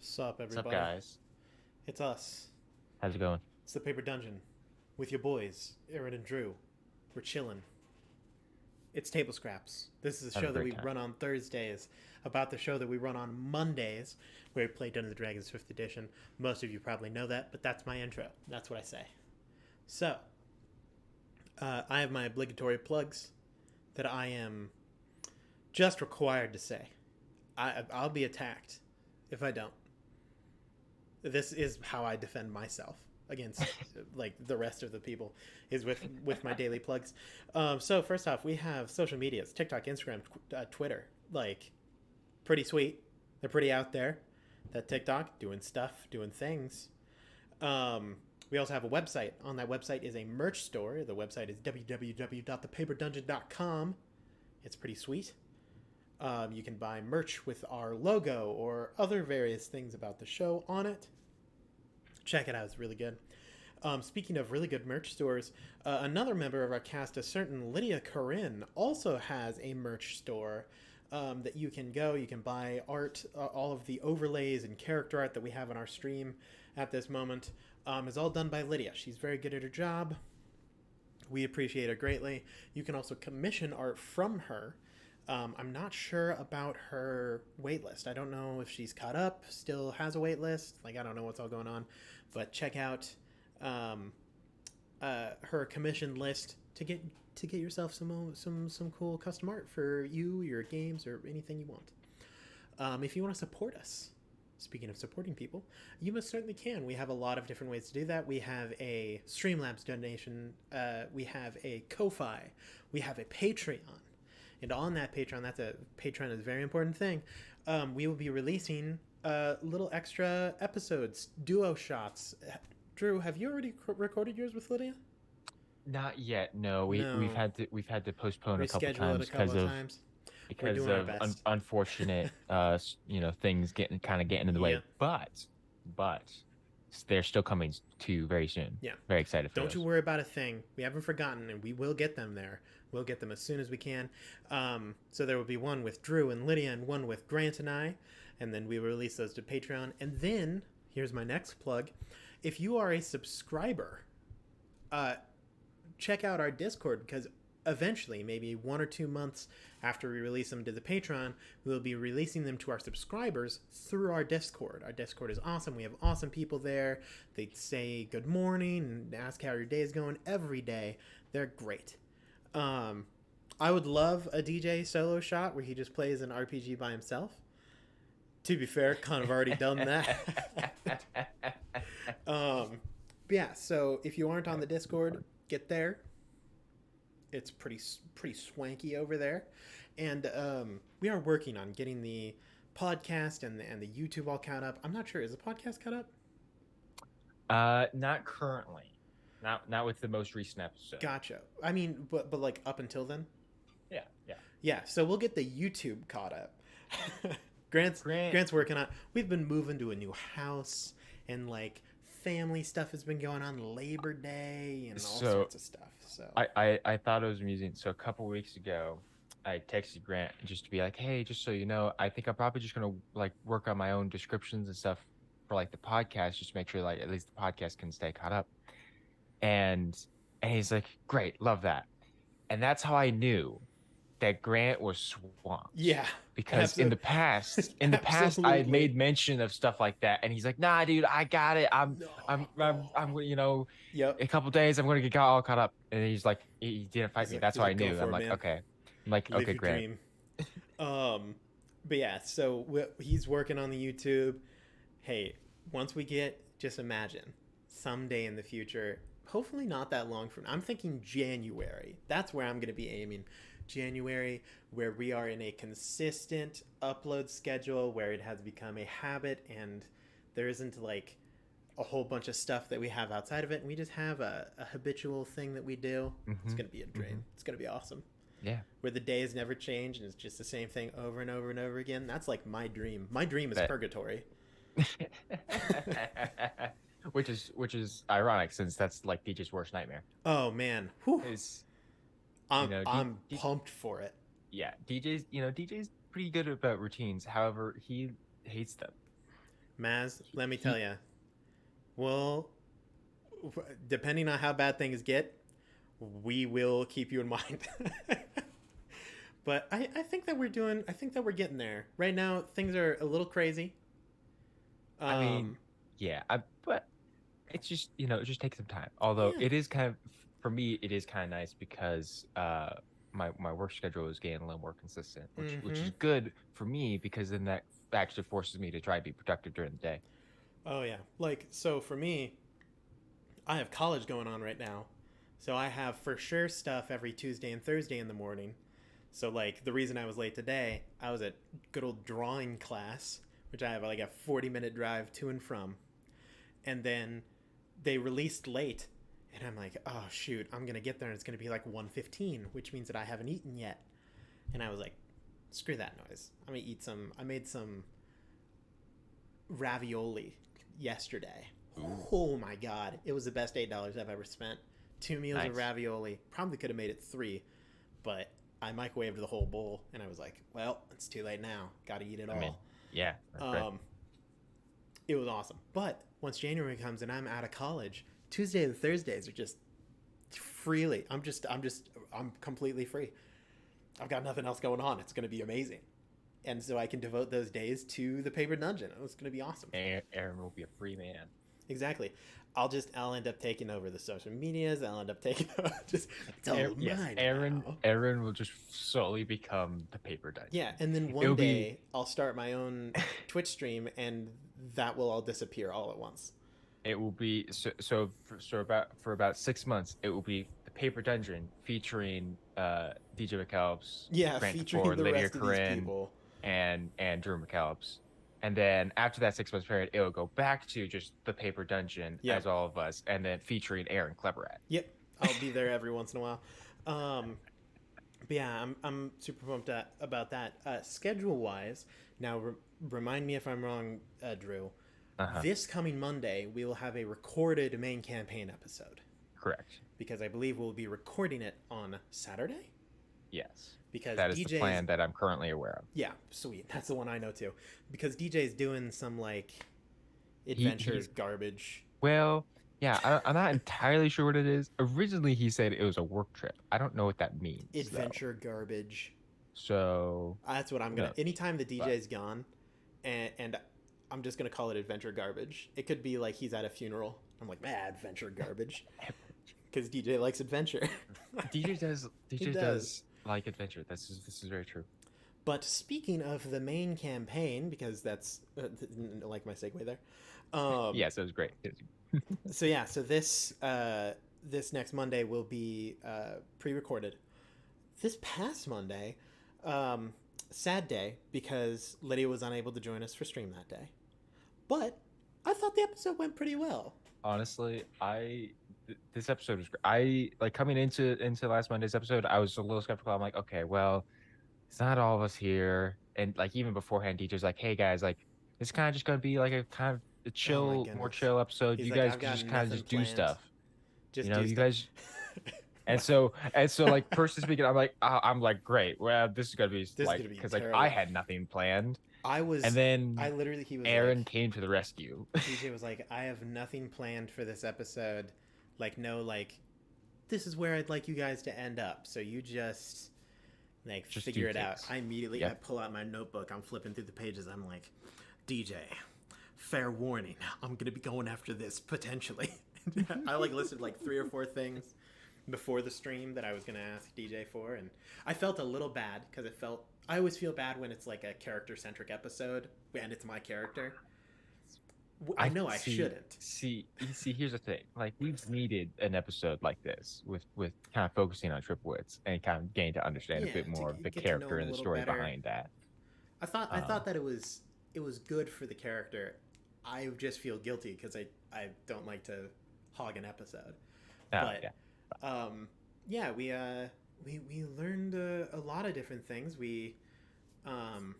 Sup, What's up, everybody? guys? It's us. How's it going? It's the Paper Dungeon with your boys, Aaron and Drew. We're chilling. It's Table Scraps. This is a Having show a that great we time. run on Thursdays, about the show that we run on Mondays, where we play Dungeons and Dragons 5th Edition. Most of you probably know that, but that's my intro. That's what I say. So, I have my obligatory plugs that I am just required to say. I'll be attacked if I don't. This is how I defend myself against like the rest of the people is with my daily plugs. So first off, we have social medias: TikTok, Instagram, Twitter. Like pretty sweet. They're pretty out there. That TikTok doing stuff, doing things. We also have a website. On that website is a merch store. The website is www.thepaperdungeon.com. It's pretty sweet. You can buy merch with our logo or other various things about the show on it. Check it out, it's really good. Speaking of really good merch stores, another member of our cast, a certain Lydia Corinne, also has a merch store that you can go. You can buy art, all of the overlays and character art that we have on our stream at this moment is all done by Lydia. She's very good at her job. We appreciate her greatly. You can also commission art from her. I'm not sure about her waitlist. I don't know if she's caught up, still has a waitlist. Like, I don't know what's all going on. But check out um, her commission list to get yourself some cool custom art for you, your games, or anything you want. If you want to support us, speaking of supporting people, you most certainly can. We have a lot of different ways to do that. We have a Streamlabs donation. We have a Ko-Fi. We have a Patreon. And on that Patreon, Patreon is a very important thing. We will be releasing little extra episodes, duo shots. Drew, have you already recorded yours with Lydia? Not yet. No, we've No. had to postpone a couple Reschedule it a times couple of times. We're because doing our of best. unfortunate things getting in the way. Yeah. But they're still coming to very soon. Yeah. Very excited for Don't you those. worry about a thing. We haven't forgotten, and we will get them there. We'll get them as soon as we can. So there will be one with Drew and Lydia, and one with Grant and I, and then we will release those to Patreon. And then here's my next plug: if you are a subscriber, uh, check out our Discord because eventually, maybe 1 or 2 months after we release them to the Patreon, we will be releasing them to our subscribers through our Discord. Our Discord is awesome. We have awesome people there. They say good morning and ask how your day is going every day. They're great. I would love a DJ solo shot where he just plays an RPG by himself. To be fair, kind of already done that. um, but yeah, so if you aren't on the Discord, get there. It's pretty swanky over there, and we are working on getting the podcast and the YouTube all caught up. I'm not sure, is the podcast caught up? Not currently. Not with the most recent episode. Gotcha. I mean, but like up until then, Yeah, yeah. yeah. So we'll get the YouTube caught up. Grant's Grant, Grant's working on. We've been moving to a new house, and like family stuff has been going on, Labor Day and all so sorts of stuff. So I thought it was amusing. So a couple weeks ago, I texted Grant just to be like, "Hey, just so you know, I think I'm probably just gonna like work on my own descriptions and stuff for like the podcast, just to make sure like at least the podcast can stay caught up." And and he's like, "Great, love that." And that's how I knew that Grant was swamped yeah, because absolutely, in the past, I had absolutely. made mention of stuff like that, and he's like, "Nah, dude, I got it. No. A Yep. couple days, I'm gonna get all caught up." And he's like, he didn't fight me. That's He's how I like, go knew. for I'm it, like, man. okay. I'm like, Live okay, your Grant. dream. Um, but yeah, so he's working on the YouTube. Hey, once we get, just imagine someday in the future, hopefully not that long from. I'm thinking January. That's where I'm going to be aiming. January, where we are in a consistent upload schedule, where it has become a habit, and there isn't like a whole bunch of stuff that we have outside of it, and we just have a habitual thing that we do. It's Hmm. going to be a Hmm. dream. It's going to be awesome Yeah. where the days never change and it's just the same thing over and over and over again. That's like my dream. My dream is That. purgatory. Which is ironic since that's like DJ's worst nightmare. Oh man, whew. Is you I'm know, I'm pumped for it. yeah, DJ's pretty good about routines. However, he hates them. Maz, let me tell He, you, well, depending on how bad things get, we will keep you in mind. But I think that we're doing. I think that we're getting there. Right now, things are a little crazy. I mean, Um, yeah, but it's just, it just takes some time. Although yeah. it is kind of, for me, it is kind of nice because my work schedule is getting a little more consistent, which Mm-hmm. is good for me because then that actually forces me to try to be productive during the day. Oh yeah. Like so for me, I have college going on right now, so I have for sure stuff every Tuesday and Thursday in the morning. So like the reason I was late today, I was at good old drawing class, which I have like a 40-minute drive to and from, and then they released late, and I'm like, oh shoot, I'm gonna get there and it's gonna be like 1:15, which means that I haven't eaten yet. And I was like, screw that noise. I'm gonna eat some. I made some ravioli yesterday. Ooh, Oh my god, it was the best $8 I've ever spent. 2 meals of nice. ravioli. Probably could have made it three, but I microwaved the whole bowl, and I was like, well, it's too late now. Got to eat it I mean, all. yeah, that's great. Um, it was awesome. But once January comes and I'm out of college, Tuesday and Thursdays are just freely. I'm completely free. I've got nothing else going on. It's going to be amazing. And so I can devote those days to the paper dungeon. It's going to be awesome. Aaron will be a free man. Exactly. I'll end up taking over the social medias. I'll end up taking over just it's all Yes, mine Aaron. now. Aaron will just slowly become the paper Yeah, dungeon. and then one It'll be day I'll start my own Twitch stream, and that will all disappear all at once. It will be for about 6 months. It will be the Paper Dungeon featuring DJ McAllips, Yeah, Grant featuring DeFord, the Lydia rest of these Corinne, people. and Drew McAllips. And then after that 6 months period, it will go back to just the Paper Dungeon as Yep, all of us, and then featuring Aaron Cleverat. yep. I'll be there every once in a while. Um, but yeah, I'm super pumped about that. Schedule wise, now remind me if I'm wrong, Drew. Uh-huh. This coming Monday, we will have a recorded main campaign episode Correct. because I believe we'll be recording it on Saturday. Yes. Because That is the DJ's, plan that I'm currently aware of. yeah, sweet. That's the one I know too. Because DJ's doing some like adventure He's garbage. Well, yeah, I'm not entirely sure what it is. Originally, he said it was a work trip. I don't know what that means though. Adventure garbage. So, That's what I'm no, gonna. Anytime the but DJ's gone, and I'm just gonna call it adventure garbage. It could be like he's at a funeral. I'm like, man, adventure garbage, because DJ likes adventure. DJ does. does like adventure. This is very true. But speaking of the main campaign, because that's like my segue there. Yes, it was great. So yeah, so this next Monday will be pre-recorded. This past Monday, um, sad day because Lydia was unable to join us for stream that day. But I thought the episode went pretty well. Honestly, this episode was great. I like coming into last Monday's episode. I was a little skeptical. I'm like, okay, well, it's not all of us here, and like even beforehand, DJ's like, hey guys, like it's kind of just gonna be like a kind of a Oh my chill, more goodness. chill episode. He's You like, guys I've could got just kind of nothing just do planned. stuff. Just do You stuff. guys. And so like personally speaking, I'm like great. Well, this is gonna be This is like gonna be because like I terrible. had nothing planned, I and was, I then literally, he was Aaron like, came to the rescue. DJ was like, I have nothing planned for this episode. Like, no, like, this is where I'd like you guys to end up. So you just like Just figure do it out. things. I immediately I Yep. pull out my notebook. I'm flipping through the pages. I'm like, DJ, fair warning. I'm gonna be going after this potentially. I like listed like 3 or 4 things before the stream that I was gonna ask DJ for, and I felt a little bad because it felt. I always feel bad when it's like a character centric episode and it's my character. I know I shouldn't. Here's the thing. Like we've needed an episode like this with kind of focusing on Triplewitz and kind of getting to understand a Yeah, bit to more of the get to know character him a and the little story better. behind that. I Um, thought that it was good for the character. I just feel guilty because I don't like to hog an episode. But yeah. yeah, we learned a lot of different things. We um,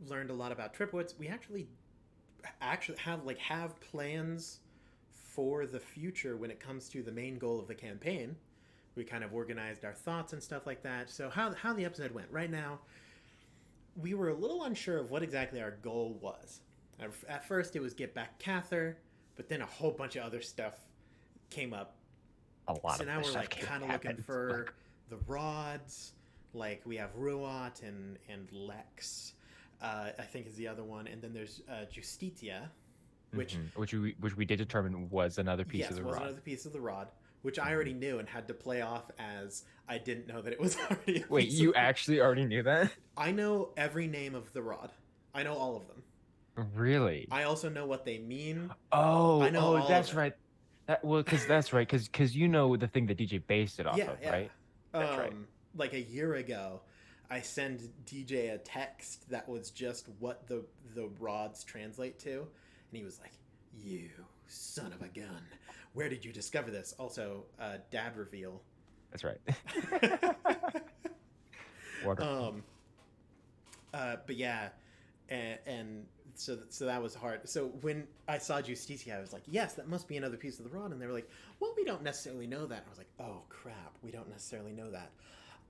learned a lot about Tripwitz. We actually have plans for the future when it comes to the main goal of the campaign. We kind of organized our thoughts and stuff like that. So how the episode went right now, we were a little unsure of what exactly our goal was. At first, it was get back Cather, but then a whole bunch of other stuff came up. A lot So of now this we're stuff like kind of looking for the rods. Like we have Ruat and Lex, I think is the other one, and then there's Justitia, which which we did determine was another piece of the was rod. another piece of the rod, which I already knew and had to play off as I didn't know that it was already. Wait, you actually already knew that? I know every name of the rod. I know all of them. Really? I also know what they mean. Oh, I know all that's of it. right. Because that's right. Because you know the thing that DJ based it off Yeah, of, yeah. right? That's right. Like a year ago, I send DJ a text that was just what the rods translate to, and he was like, "You son of a gun, where did you discover this?" Also, dad reveal. That's right. But yeah, and so that was hard. So when I saw Justicia, I was like, yes, that must be another piece of the rod. And they were like, well, we don't necessarily know that. And I was like, oh crap, we don't necessarily know that.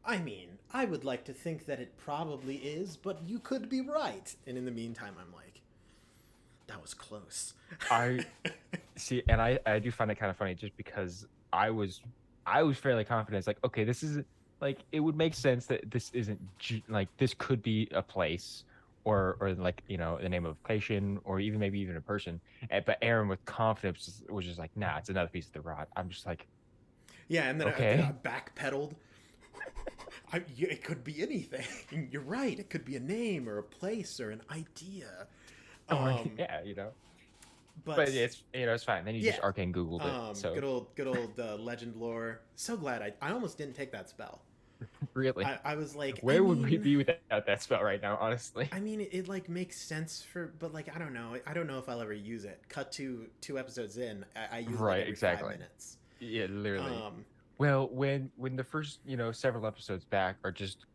I mean, I would like to think that it probably is, but you could be right. And in the meantime, I'm like, that was close. I see, and I do find it kind of funny just because I was fairly confident. It's like, okay, this is like, it would make sense that this isn't like, this could be a place or like, you know, the name of a location or even maybe even a person. But Aaron with confidence was just like, nah, it's another piece of the rod. I'm just like, yeah, and then okay. I backpedaled. It could be anything. You're right. It could be a name or a place or an idea. Yeah, you know. But it's, you know, it's fine. Then you just arcane Googled it. So good old legend lore. So glad I almost didn't take that spell. Really, I was like, where would we be without that spell right now? Honestly, I mean, it like makes sense but like I don't know if I'll ever use it. Cut to 2 episodes in, I use it like every 5 minutes. Yeah, literally. Well, when the first, you know, several episodes back are just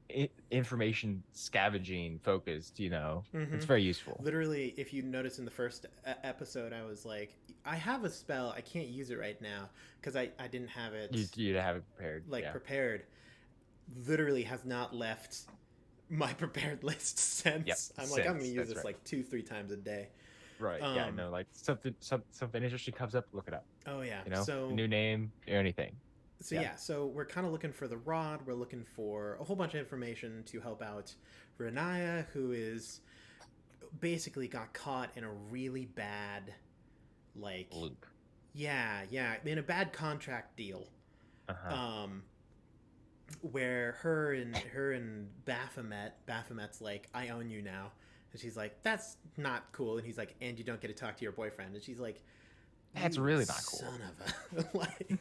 information scavenging focused, you know, it's very useful. Literally, if you notice in the first episode, I was like, I have a spell, I can't use it right now because I didn't have it. You have it prepared. Prepared. Literally has not left my prepared list since. Yep, I'm like, I'm gonna use this like 2-3 times a day. Right. Yeah. No. Like something interesting comes up, look it up. Oh yeah. You know, so new name or anything. So yeah, so we're kind of looking for the rod. We're looking for a whole bunch of information to help out Renaya, who is basically got caught in a really bad, like, loop. Yeah, in a bad contract deal. Where her and Baphomet's like, I own you now, and she's like, that's not cool, and he's like, and you don't get to talk to your boyfriend, and she's like, that's really not cool. Son of a like.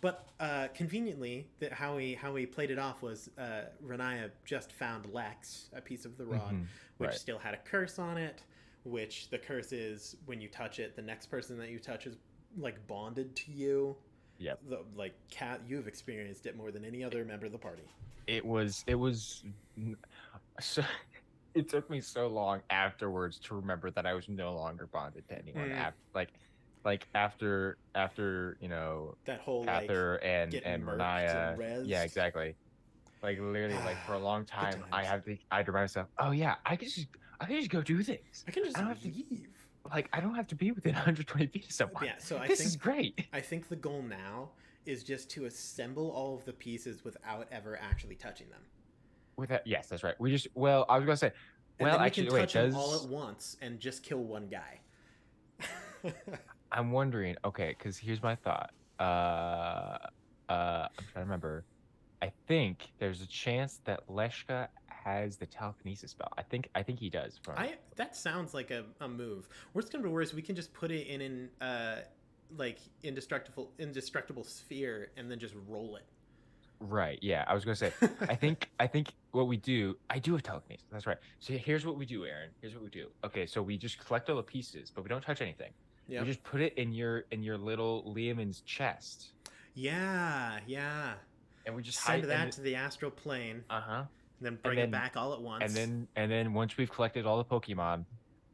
But conveniently, how we played it off was Renaya just found Lex, a piece of the rod, which still had a curse on it, which the curse is when you touch it, the next person that you touch is like bonded to you. Yep. Kat, you've experienced it more than any other member of the party. It was so. It took me so long afterwards to remember that I was no longer bonded to anyone. After you know, that whole Cather and Renaya. And yeah, exactly. Like literally, like for a long time, I'd remind myself, oh yeah, I can just go do things. I can just leave. I don't have to be within 120 feet of someone. Yeah, so this is great. I think the goal now is just to assemble all of the pieces without ever actually touching them. Yes, that's right. I was gonna say, and then actually, can touch them all at once and just kill one guy. I'm wondering. Okay, because here's my thought. I'm trying to remember. I think there's a chance that Leshka has the telekinesis spell. I think he does. That sounds like a move. Worst come to worst, we can just put it in an indestructible sphere and then just roll it. Right. Yeah. I was gonna say. I think what we do. I do have telekinesis. That's right. So here's what we do, Aaron. Here's what we do. Okay. So we just collect all the pieces, but we don't touch anything. Yep. We just put it in your little Liamon's chest. Yeah. And we just send that to the astral plane. And then bring it back all at once. And then once we've collected all the Pokemon.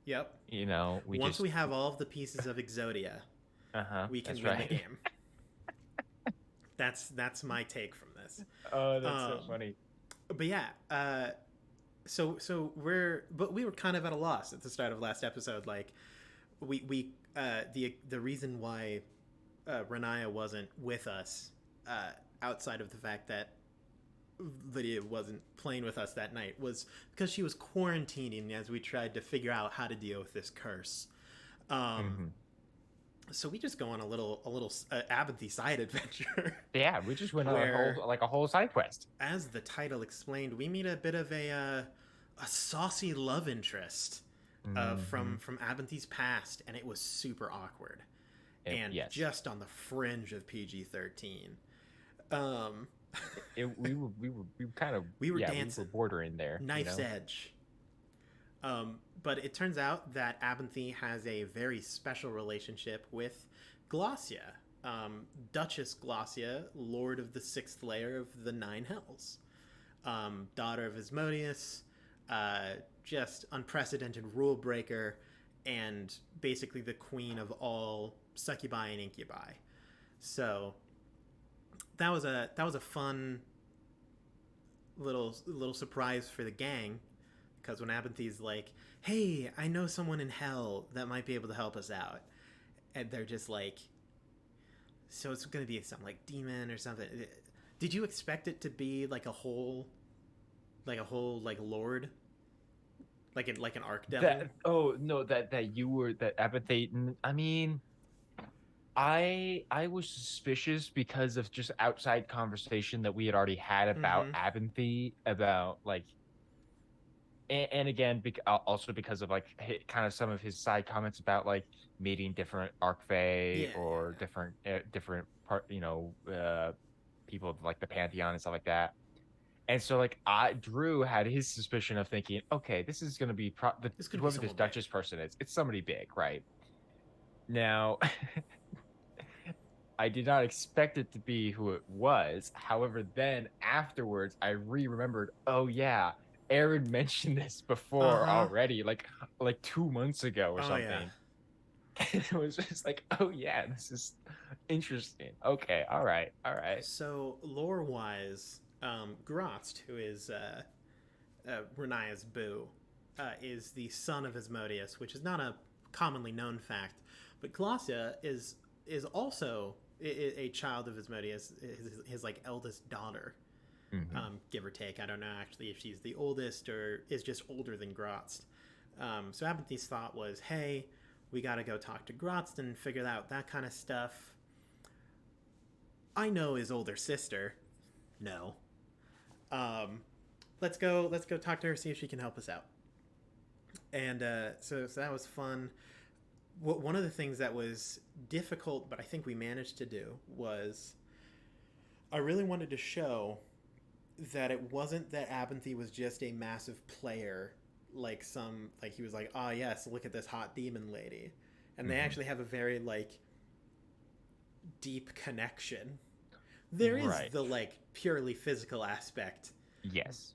Yep. You know, once we have all of the pieces of Exodia, we can win the game. That's my take from this. Oh, that's so funny. But yeah, we were kind of at a loss at the start of last episode. Like, the reason why Renaya wasn't with us, outside of the fact that Lydia wasn't playing with us that night, was because she was quarantining as we tried to figure out how to deal with this curse. Um, Hmm. so we just go on a little Abinthy side adventure Yeah, we just went on where, a whole side quest. as the title explained, we meet a bit of a saucy love interest Hmm. from Abinthy's past, and it was super awkward and Yes, just on the fringe of PG-13. Um, we kind of, we were yeah, we were dancing, bordering there, you knife's know. edge. But it turns out that Abinthy has a very special relationship with Glossia, Duchess Glossia, Lord of the Sixth Layer of the Nine Hells, daughter of Asmodeus, just unprecedented rule breaker, and basically the queen of all succubi and incubi. So that was a fun little surprise for the gang, because when Abinthy's like, "Hey, I know someone in hell that might be able to help us out," and they're just like, "So it's gonna be some like demon or something." Did you expect it to be like lord, like an arc devil? That oh no, that you were that Abinthaten. I mean, I was suspicious because of just outside conversation that we had already had about Mm-hmm. Abinthy, about like, and again, also because of like kind of some of his side comments about like meeting different Arcfey Yeah, yeah, or different part, people of like the Pantheon and stuff like that. And so like I Drew had his suspicion of thinking, okay, this is gonna be this could be whoever this someone big. Duchess person is, it's somebody big, right? Now, I did not expect it to be who it was. However, then afterwards, I remembered, oh yeah, Aaron mentioned this before Uh-huh. already, like 2 months ago or Oh yeah. something. And it was just like, oh yeah, this is interesting. Okay, all right. So lore wise, Grotst, who is Renaya's boo, is the son of Asmodeus, which is not a commonly known fact. But Glossia is also a child of Asmodeus, his like eldest daughter, Hmm. give or take. I don't know actually if she's the oldest or is just older than Grotst. So Abinthy's thought was, hey, we got to go talk to Grotst and figure out that kind of stuff. I know his older sister. No. Um, let's go talk to her, see if she can help us out. And so that was fun. One of the things that was difficult, but I think we managed to do, was I really wanted to show that it wasn't that Abinthy was just a massive player, like he was like, oh yes, look at this hot demon lady, and they Hmm. actually have a very like deep connection. There is Right. the like purely physical aspect, Yes.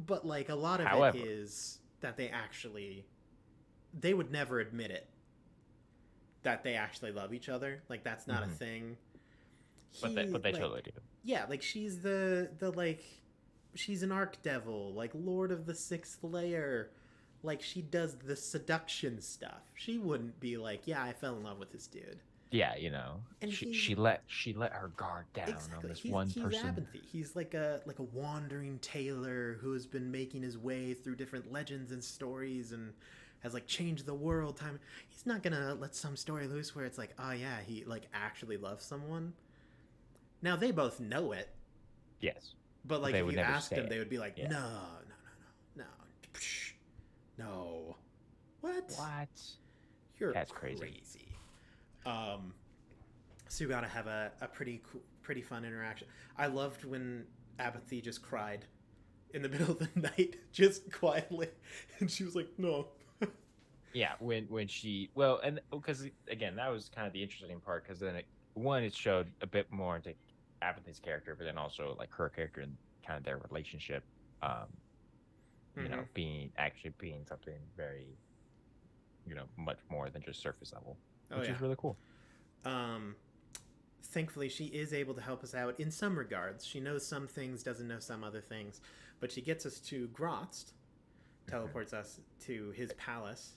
but like a lot of it However, is that they would never admit it, that they actually love each other. Like that's not a mhm, thing. but He they like, totally do. yeah, like she's the like, she's an archdevil, like Lord of the Sixth Layer. Like she does the seduction stuff. She wouldn't be like, yeah, I fell in love with this dude. Yeah, And she let her guard down on exactly, this one he's person. Abinthy. He's like a wandering tailor who has been making his way through different legends and stories and has like changed the world. Time he's not gonna let some story loose where it's like, oh yeah, he like actually loves someone. Now they both know it, Yes, but but like they if would you never asked say them, it. they would be like, Yeah. no, no, no, no, no, Psh, no. What? What? You're That's crazy. crazy. Um, so you gotta have a pretty fun interaction. I loved when Abinthy just cried in the middle of the night, just quietly, and she was like, "No." Yeah, when she, well, and because again, that was kind of the interesting part, because then it showed a bit more into Apathy's character, but then also like her character and kind of their relationship, um, Mm-hmm. being something very, much more than just surface level, Oh which yeah. is really cool. Um, Thankfully, she is able to help us out in some regards. She knows some things, doesn't know some other things, but she gets us to Grotst, teleports us to his palace.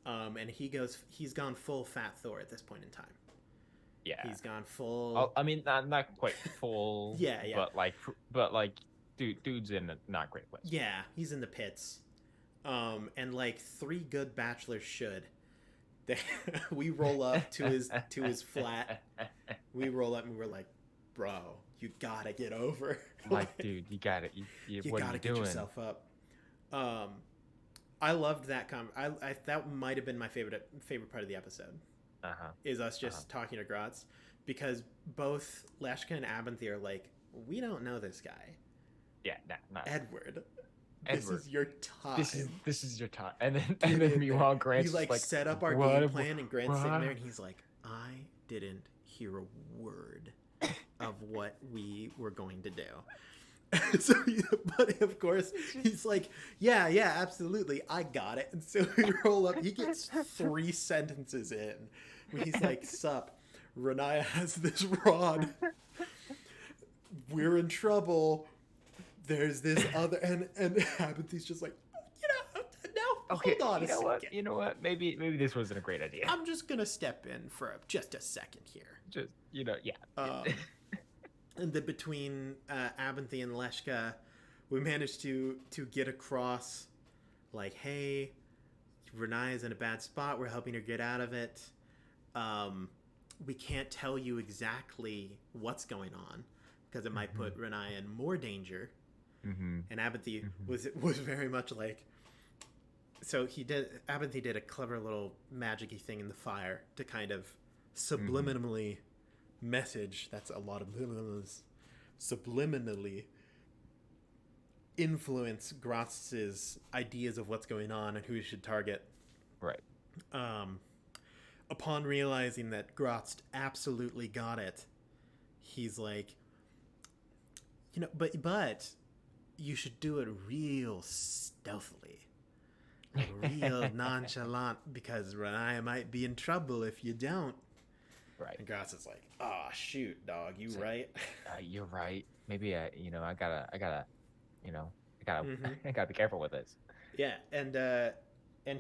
And he's gone full Fat Thor at this point in time. Yeah. He's gone full. I mean, not quite full. Yeah. But like, dude's in a not great place. Yeah, he's in the pits. And like 3 good bachelors should. We roll up to his flat. We roll up and we're like, bro, you gotta get over. Like, dude, you got it. You what gotta are you get doing? yourself up. I loved that. I that might have been my favorite part of the episode. Is us just talking to Grotz, because both Leshka and Abinthy are like, we don't know this guy. Yeah, not Edward. This is your time. This is your time. And then meanwhile, Grant's we like set up our game plan, and Grant's sitting there, and he's like, I didn't hear a word of what we were going to do. So, but of course, he's like, yeah, absolutely, I got it. And so we roll up. He gets 3 sentences in. He's like, sup, Renaya has this rod. We're in trouble. There's this other, and Abinthy's just like, no, okay, hold on a second. You know what? Maybe this wasn't a great idea. I'm just gonna step in for just a second here. Just yeah. And then between Abinthy and Leshka, we managed to get across, like, hey, Renaya's in a bad spot. We're helping her get out of it. We can't tell you exactly what's going on because it might put Renaya in more danger. Mm-hmm. And Abinthy was very much like, so Abinthy did a clever little magic-y thing in the fire to kind of subliminally message, that's a lot of subliminally influence Grotz's ideas of what's going on and who he should target. Right. Upon realizing that Grotz absolutely got it, he's like, but you should do it real stealthily, like real nonchalant, because Renaya might be in trouble if you don't. Right. And Grotz is like, oh, shoot, dog, you right? You're right. Maybe I gotta I gotta be careful with this. Yeah, and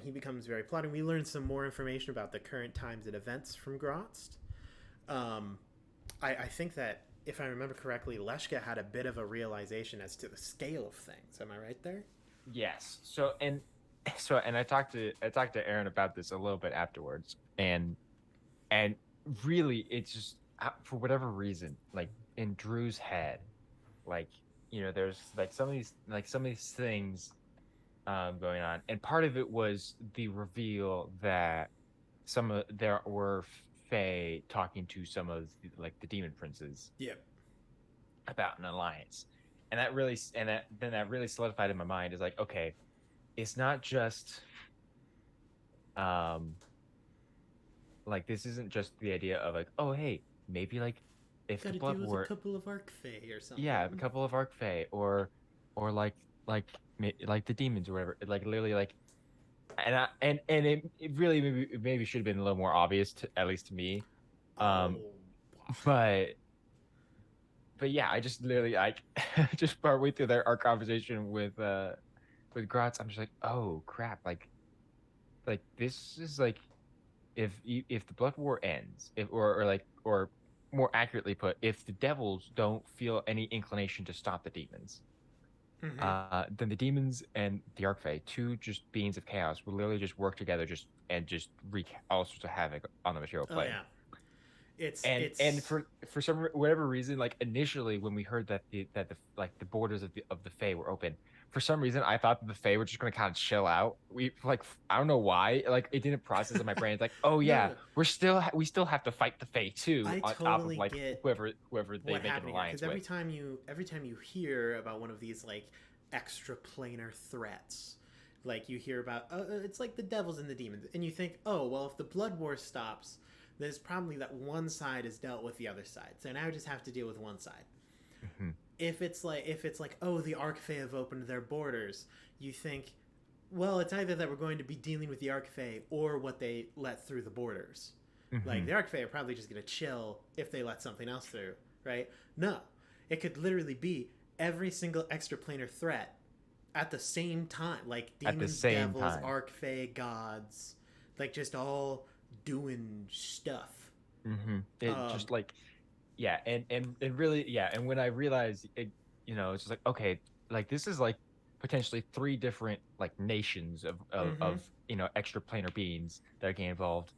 he becomes very plotting. We learn some more information about the current times and events from Grotz. I think that, if I remember correctly, Leshka had a bit of a realization as to the scale of things. Am I right there? Yes. So I talked to Aaron about this a little bit afterwards, and really, it's just, for whatever reason, like in Drew's head, like, there's like some of these things going on, and part of it was the reveal that there were Fae talking to some of the demon princes. Yep. About an alliance, and that really solidified in my mind is like, okay, it's not just like, this isn't just the idea of like, oh hey, maybe like if the blood war, a couple of Arc Fae or something. Yeah, a couple of Arc Fae, or like the demons or whatever, like literally, like, and it really maybe should have been a little more obvious, at least to me. But yeah, I just literally, like, just partway through our conversation with Grotz, I'm just like, oh crap, like this is like, if the blood war ends, or more accurately put, if the devils don't feel any inclination to stop the demons, then the demons and the Archfey, 2 just beings of chaos, will literally just work together and just wreak all sorts of havoc on the material plane. Oh, yeah. And for some whatever reason, like initially when we heard that the borders of the Fae were open, for some reason I thought that the Fae were just going to kind of chill out. I don't know why, like, it didn't process in my brain. It's like, oh yeah, we still have to fight the Fae too, on top of like whoever they make an alliance with. Because every time you hear about one of these like extraplanar threats, like you hear about it's like the devils and the demons, and you think, oh well, if the blood war stops, then it's probably that one side is dealt with the other side, so now I just have to deal with one side. Mm-hmm. If it's like, oh, the Archfey have opened their borders, you think, well, it's either that we're going to be dealing with the Archfey or what they let through the borders. Mm-hmm. Like, the Archfey are probably just going to chill if they let something else through, right? No. It could literally be every single extraplanar threat at the same time, like at the demons, same devils, time. archfey, gods, like just all doing stuff. It Um, just like, yeah, and really, yeah, and when I realized it, it's just like, okay, like this is like potentially three different like nations mm-hmm. of extra planar beings that are getting involved.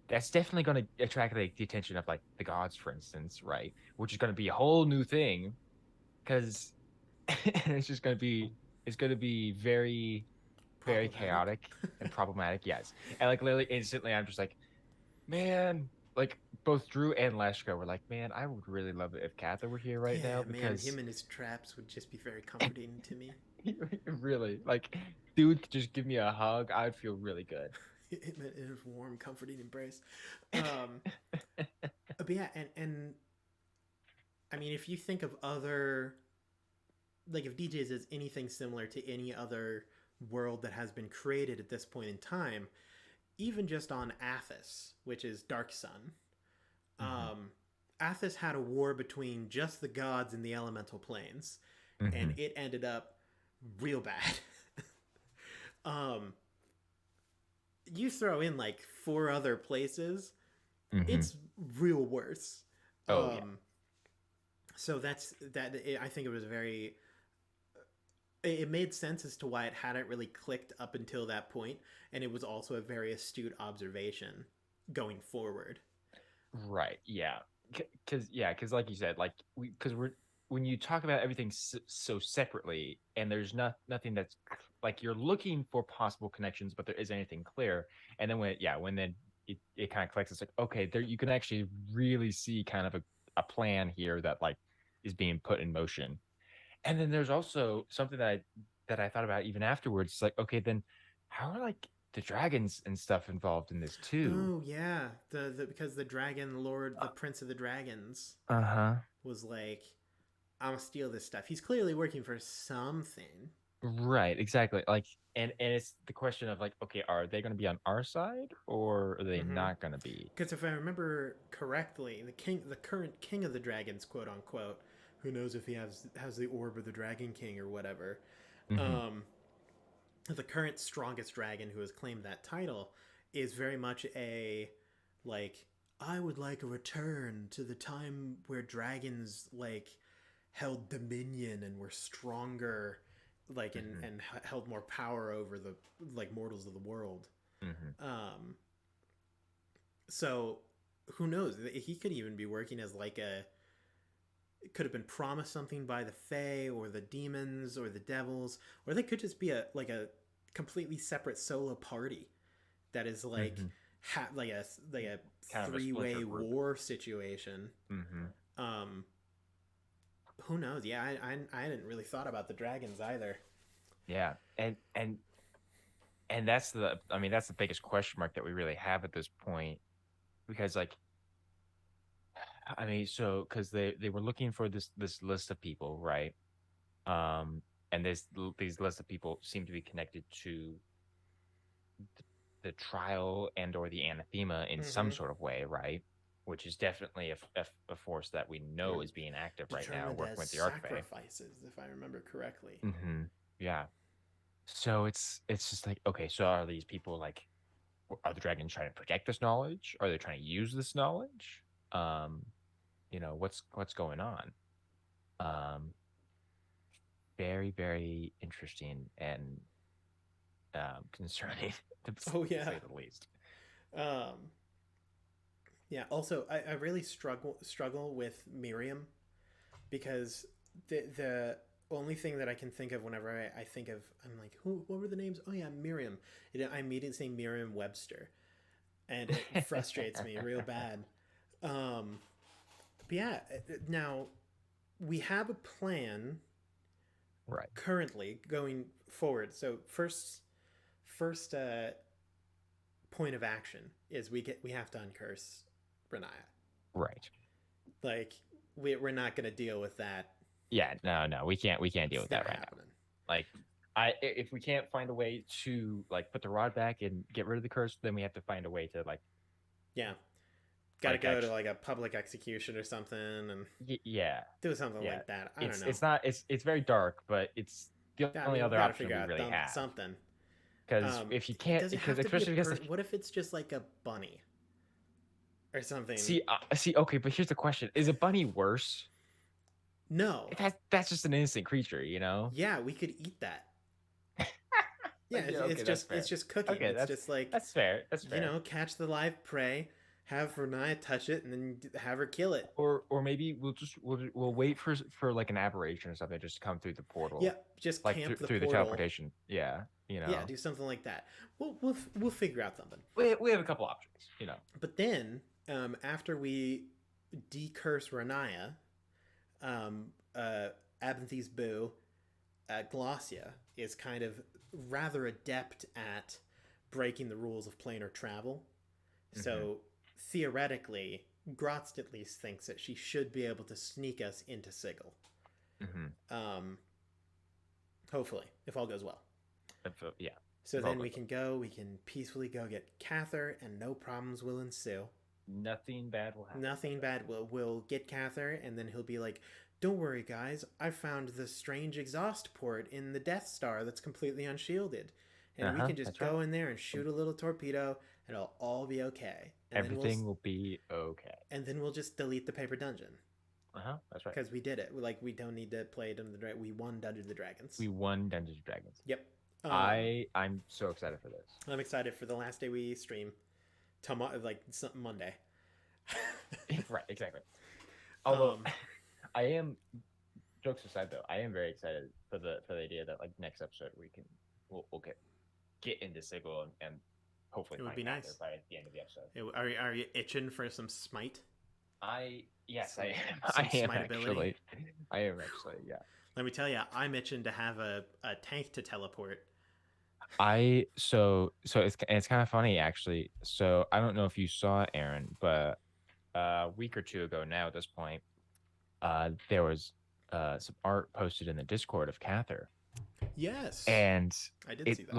That's definitely going to attract like the attention of like the gods, for instance, right? Which is going to be a whole new thing because it's just going to be it's going to be very very Problematic. chaotic and problematic. Yes, and like literally instantly, I'm just like, man, like both Drew and Leshka were like, man, I would really love it if Katha were here right Yeah, now man, because him and his traps would just be very comforting to me. really, like, dude could just give me a hug. I'd feel really good. Him in his warm, comforting embrace. Um, but yeah, and I mean, if you think of other, like, if DJs is anything similar to any other world that has been created at this point in time, even just on Athos, which is Dark Sun, Hmm. um, Athos had a war between just the gods and the elemental planes, and Hmm. it ended up real bad. um, you throw in like four other places, Hmm. it's real worse. Oh yeah. Um, so that's that. I think it was very. It made sense as to why it hadn't really clicked up until that point, and it was also a very astute observation going forward. Right. Yeah. Because like you said, like because we're when you talk about everything so separately, and there's nothing that's like you're looking for possible connections, but there isn't anything clear. And then when then it kind of clicks, it's like, okay, there you can actually really see kind of a plan here that like is being put in motion. And then there's also something that I thought about even afterwards. It's like, okay, then how are like the dragons and stuff involved in this too? Oh yeah, the because the dragon lord, the prince of the dragons, Uh-huh. was like, "I'm gonna steal this stuff." He's clearly working for something. Right, exactly. Like, and it's the question of like, okay, are they going to be on our side or are they Mm-hmm. not going to be? Because if I remember correctly, the current king of the dragons, quote unquote, who knows if he has the orb of the dragon king or whatever, Hmm. um, the current strongest dragon who has claimed that title is very much a like I would like a return to the time where dragons like held dominion and were stronger, like Hmm. and held more power over the like mortals of the world. Hmm. Um, so who knows? He could even be working as like a it could have been promised something by the Fae or the demons or the devils, or they could just be a like a completely separate solo party that is like Hmm. like a Kind of a splinter three-way group. war situation. Hmm. Um, who knows? Yeah, I hadn't really thought about the dragons either. Yeah. And that's I mean, that's the biggest question mark that we really have at this point because like I mean, so because they were looking for this list of people, right? Um, and these lists of people seem to be connected to the trial and or the anathema in some Mm-hmm. sort of way, right? Which is definitely a force that we They were know is being active right now, determined working as with the Archfey. sacrifices, if I remember correctly. Hmm. Yeah. So it's just like, okay, so are these people like are the dragons trying to protect this knowledge? Are they trying to use this knowledge? Um, what's going on? Um, very, very interesting and concerning Oh to yeah. say the least. Um, yeah. Also, I really struggle with Miriam because the only thing that I can think of whenever I think of I'm like who what were the names? Oh yeah, Miriam. I immediately say Miriam Webster, and it frustrates me real bad. Um, but yeah, now we have a plan Right, currently going forward. So first point of action is we have to uncurse Renaya. right. Like we're not going to deal with that. Yeah, no, we can't deal It's with that never right now. happening. Like, if we can't find a way to like put the rod back and get rid of the curse, then we have to find a way to Yeah, got to like go to actually, like a public execution or something and yeah, do something yeah. like that. I don't It's know. it's not it's very dark, but the I only mean, we other gotta option figure we out really have. something. Because if you can't, Does it because have to be a especially because like, What if it's just like a bunny or something? see, okay, but here's the question: is a bunny worse? No. That's just an innocent creature, you know? Yeah, we could eat that. Yeah, Yeah, okay, that's it's fair. just cooking. Okay, It's just like, that's fair. That's fair. catch the live prey, have Renaya touch it, and then have her kill it. Or maybe we'll wait for like an aberration or something just to come through the portal, Yeah, just like camp the through the portal. teleportation. Yeah, you Yeah, know. do something like that. We'll figure out something. We have a couple options, you know. But then, after we decurse Renaya, Abinthy's boo, Glossia is kind of rather adept at breaking the rules of planar travel. Mm-hmm. So theoretically, Grotst at least thinks that she should be able to sneak us into Sigil. Mm-hmm. Um, hopefully, if all goes well. Yeah. So then we can peacefully go get Cather, and no problems will ensue. Nothing bad will happen. Nothing bad. We'll get Cather, and then he'll be like, "Don't worry, guys. I found the strange exhaust port in the Death Star that's completely unshielded, and we can just go in there and shoot a little torpedo, and it'll all be okay. And Everything will be okay. And then we'll just delete the paper dungeon. That's right. Because we did it. Like, we don't need to play Dungeons and Dragons. We won Dungeons and Dragons. We won Dungeons and Dragons. Yep. I'm so excited for this. I'm excited for the last day we stream, like Monday. Right, exactly. Although I am, jokes aside though, I am very excited for the idea that like next episode we'll get into Sigil and hopefully it would be nice by the end of the episode. Are you itching for some smite? Yes, I am. I am actually, yeah. Let me tell you, I'm itching to have a tank to teleport. So it's kind of funny actually. So I don't know if you saw Aaron, but a week or two ago now at this point, there was some art posted in the Discord of Cather. Yes, and I did see that.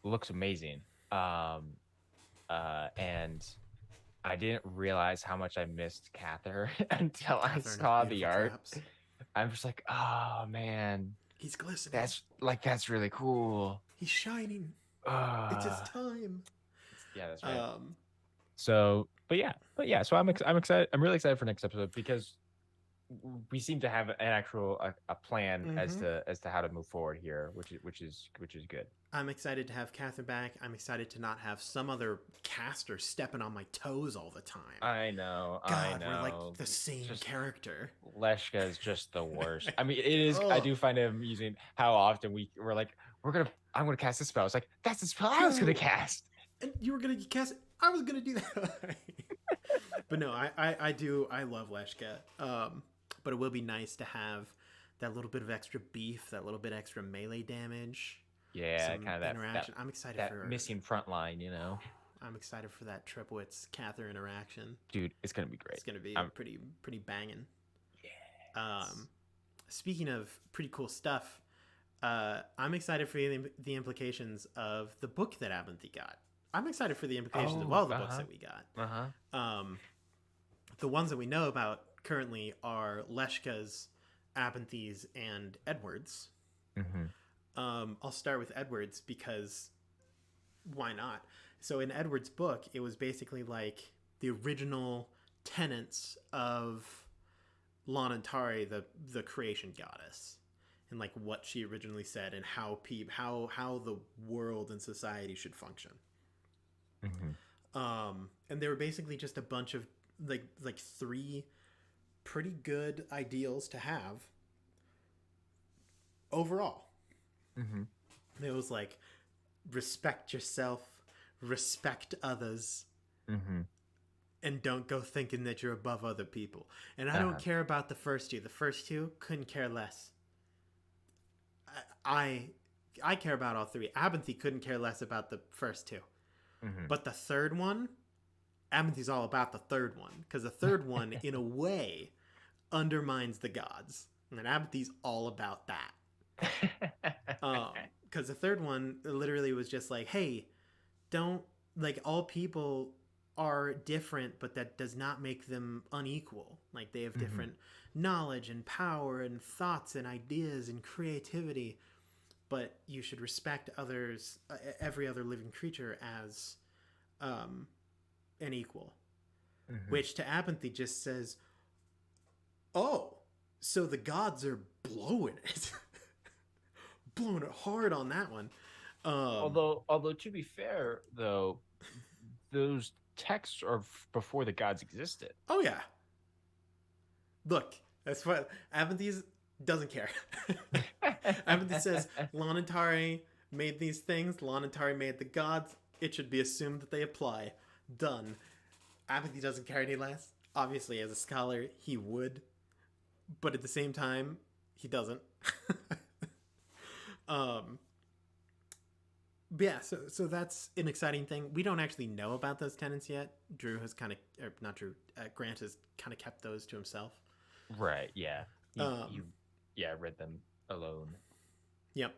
Looks amazing. And I didn't realize how much I missed Cather until I saw the art. Traps. I'm just like, oh man, he's glistening. That's really cool. He's shining. It's his time. Yeah, that's right. So so I'm excited. I'm really excited for next episode because we seem to have an actual a plan as to how to move forward here, which is good. I'm excited to have Catherine back. I'm excited to not have some other caster stepping on my toes all the time. I know. We're like the same character. Leshka is just the worst. I mean, it is. I do find it amusing how often we're like, I'm gonna cast this spell. It's like, that's the spell I was gonna cast. And you were gonna cast it. I was gonna do that. But no, I do. I love Leshka. But it will be nice to have that little bit of extra beef, that little bit extra melee damage. Yeah, kind of that interaction. I'm excited for that missing front line, you know. I'm excited for that Tripwitz Cather interaction. Dude, it's gonna be great. It's gonna be pretty banging. Yeah. Speaking of pretty cool stuff, I'm excited for the implications of the book that Abinthy got. I'm excited for the implications of all the books that we got. The ones that we know about currently are Leshka's, Abinthy's, and Edward's. I'll start with Edward's because why not? So in Edward's book, it was basically like the original tenets of Lanantari, the creation goddess, and like what she originally said and how the world and society should function. And they were basically just a bunch of like three pretty good ideals to have overall. It was like respect yourself, respect others, and don't go thinking that you're above other people. And I don't care about the first two. The first two couldn't care less. I care about all three. Abinthy couldn't care less about the first two. But the third one, Abinthy's all about the third one, because the third one, in a way, undermines the gods. And Abinthy's all about that. Because the third one literally was just like, hey, don't, like, all people are different, but that does not make them unequal. Like, they have different knowledge and power and thoughts and ideas and creativity. but you should respect others, every other living creature as um, an equal. Hmm. Which to Abinthy just says, "Oh, so the gods are blowing it, blowing it hard on that one." Um, Although to be fair though, those texts are before the gods existed. oh yeah, look, that's what Abinthy doesn't care. Abinthy says Lanatari made these things. Lanatari made the gods. It should be assumed that they apply. Done. Abinthy doesn't care any less. Obviously, as a scholar, he would, but at the same time, he doesn't. um, but yeah, so that's an exciting thing. We don't actually know about those tenants yet. Drew has kind of, or not Drew, Grant has kind of kept those to himself. Right, yeah. Um, You yeah, read them alone. yep.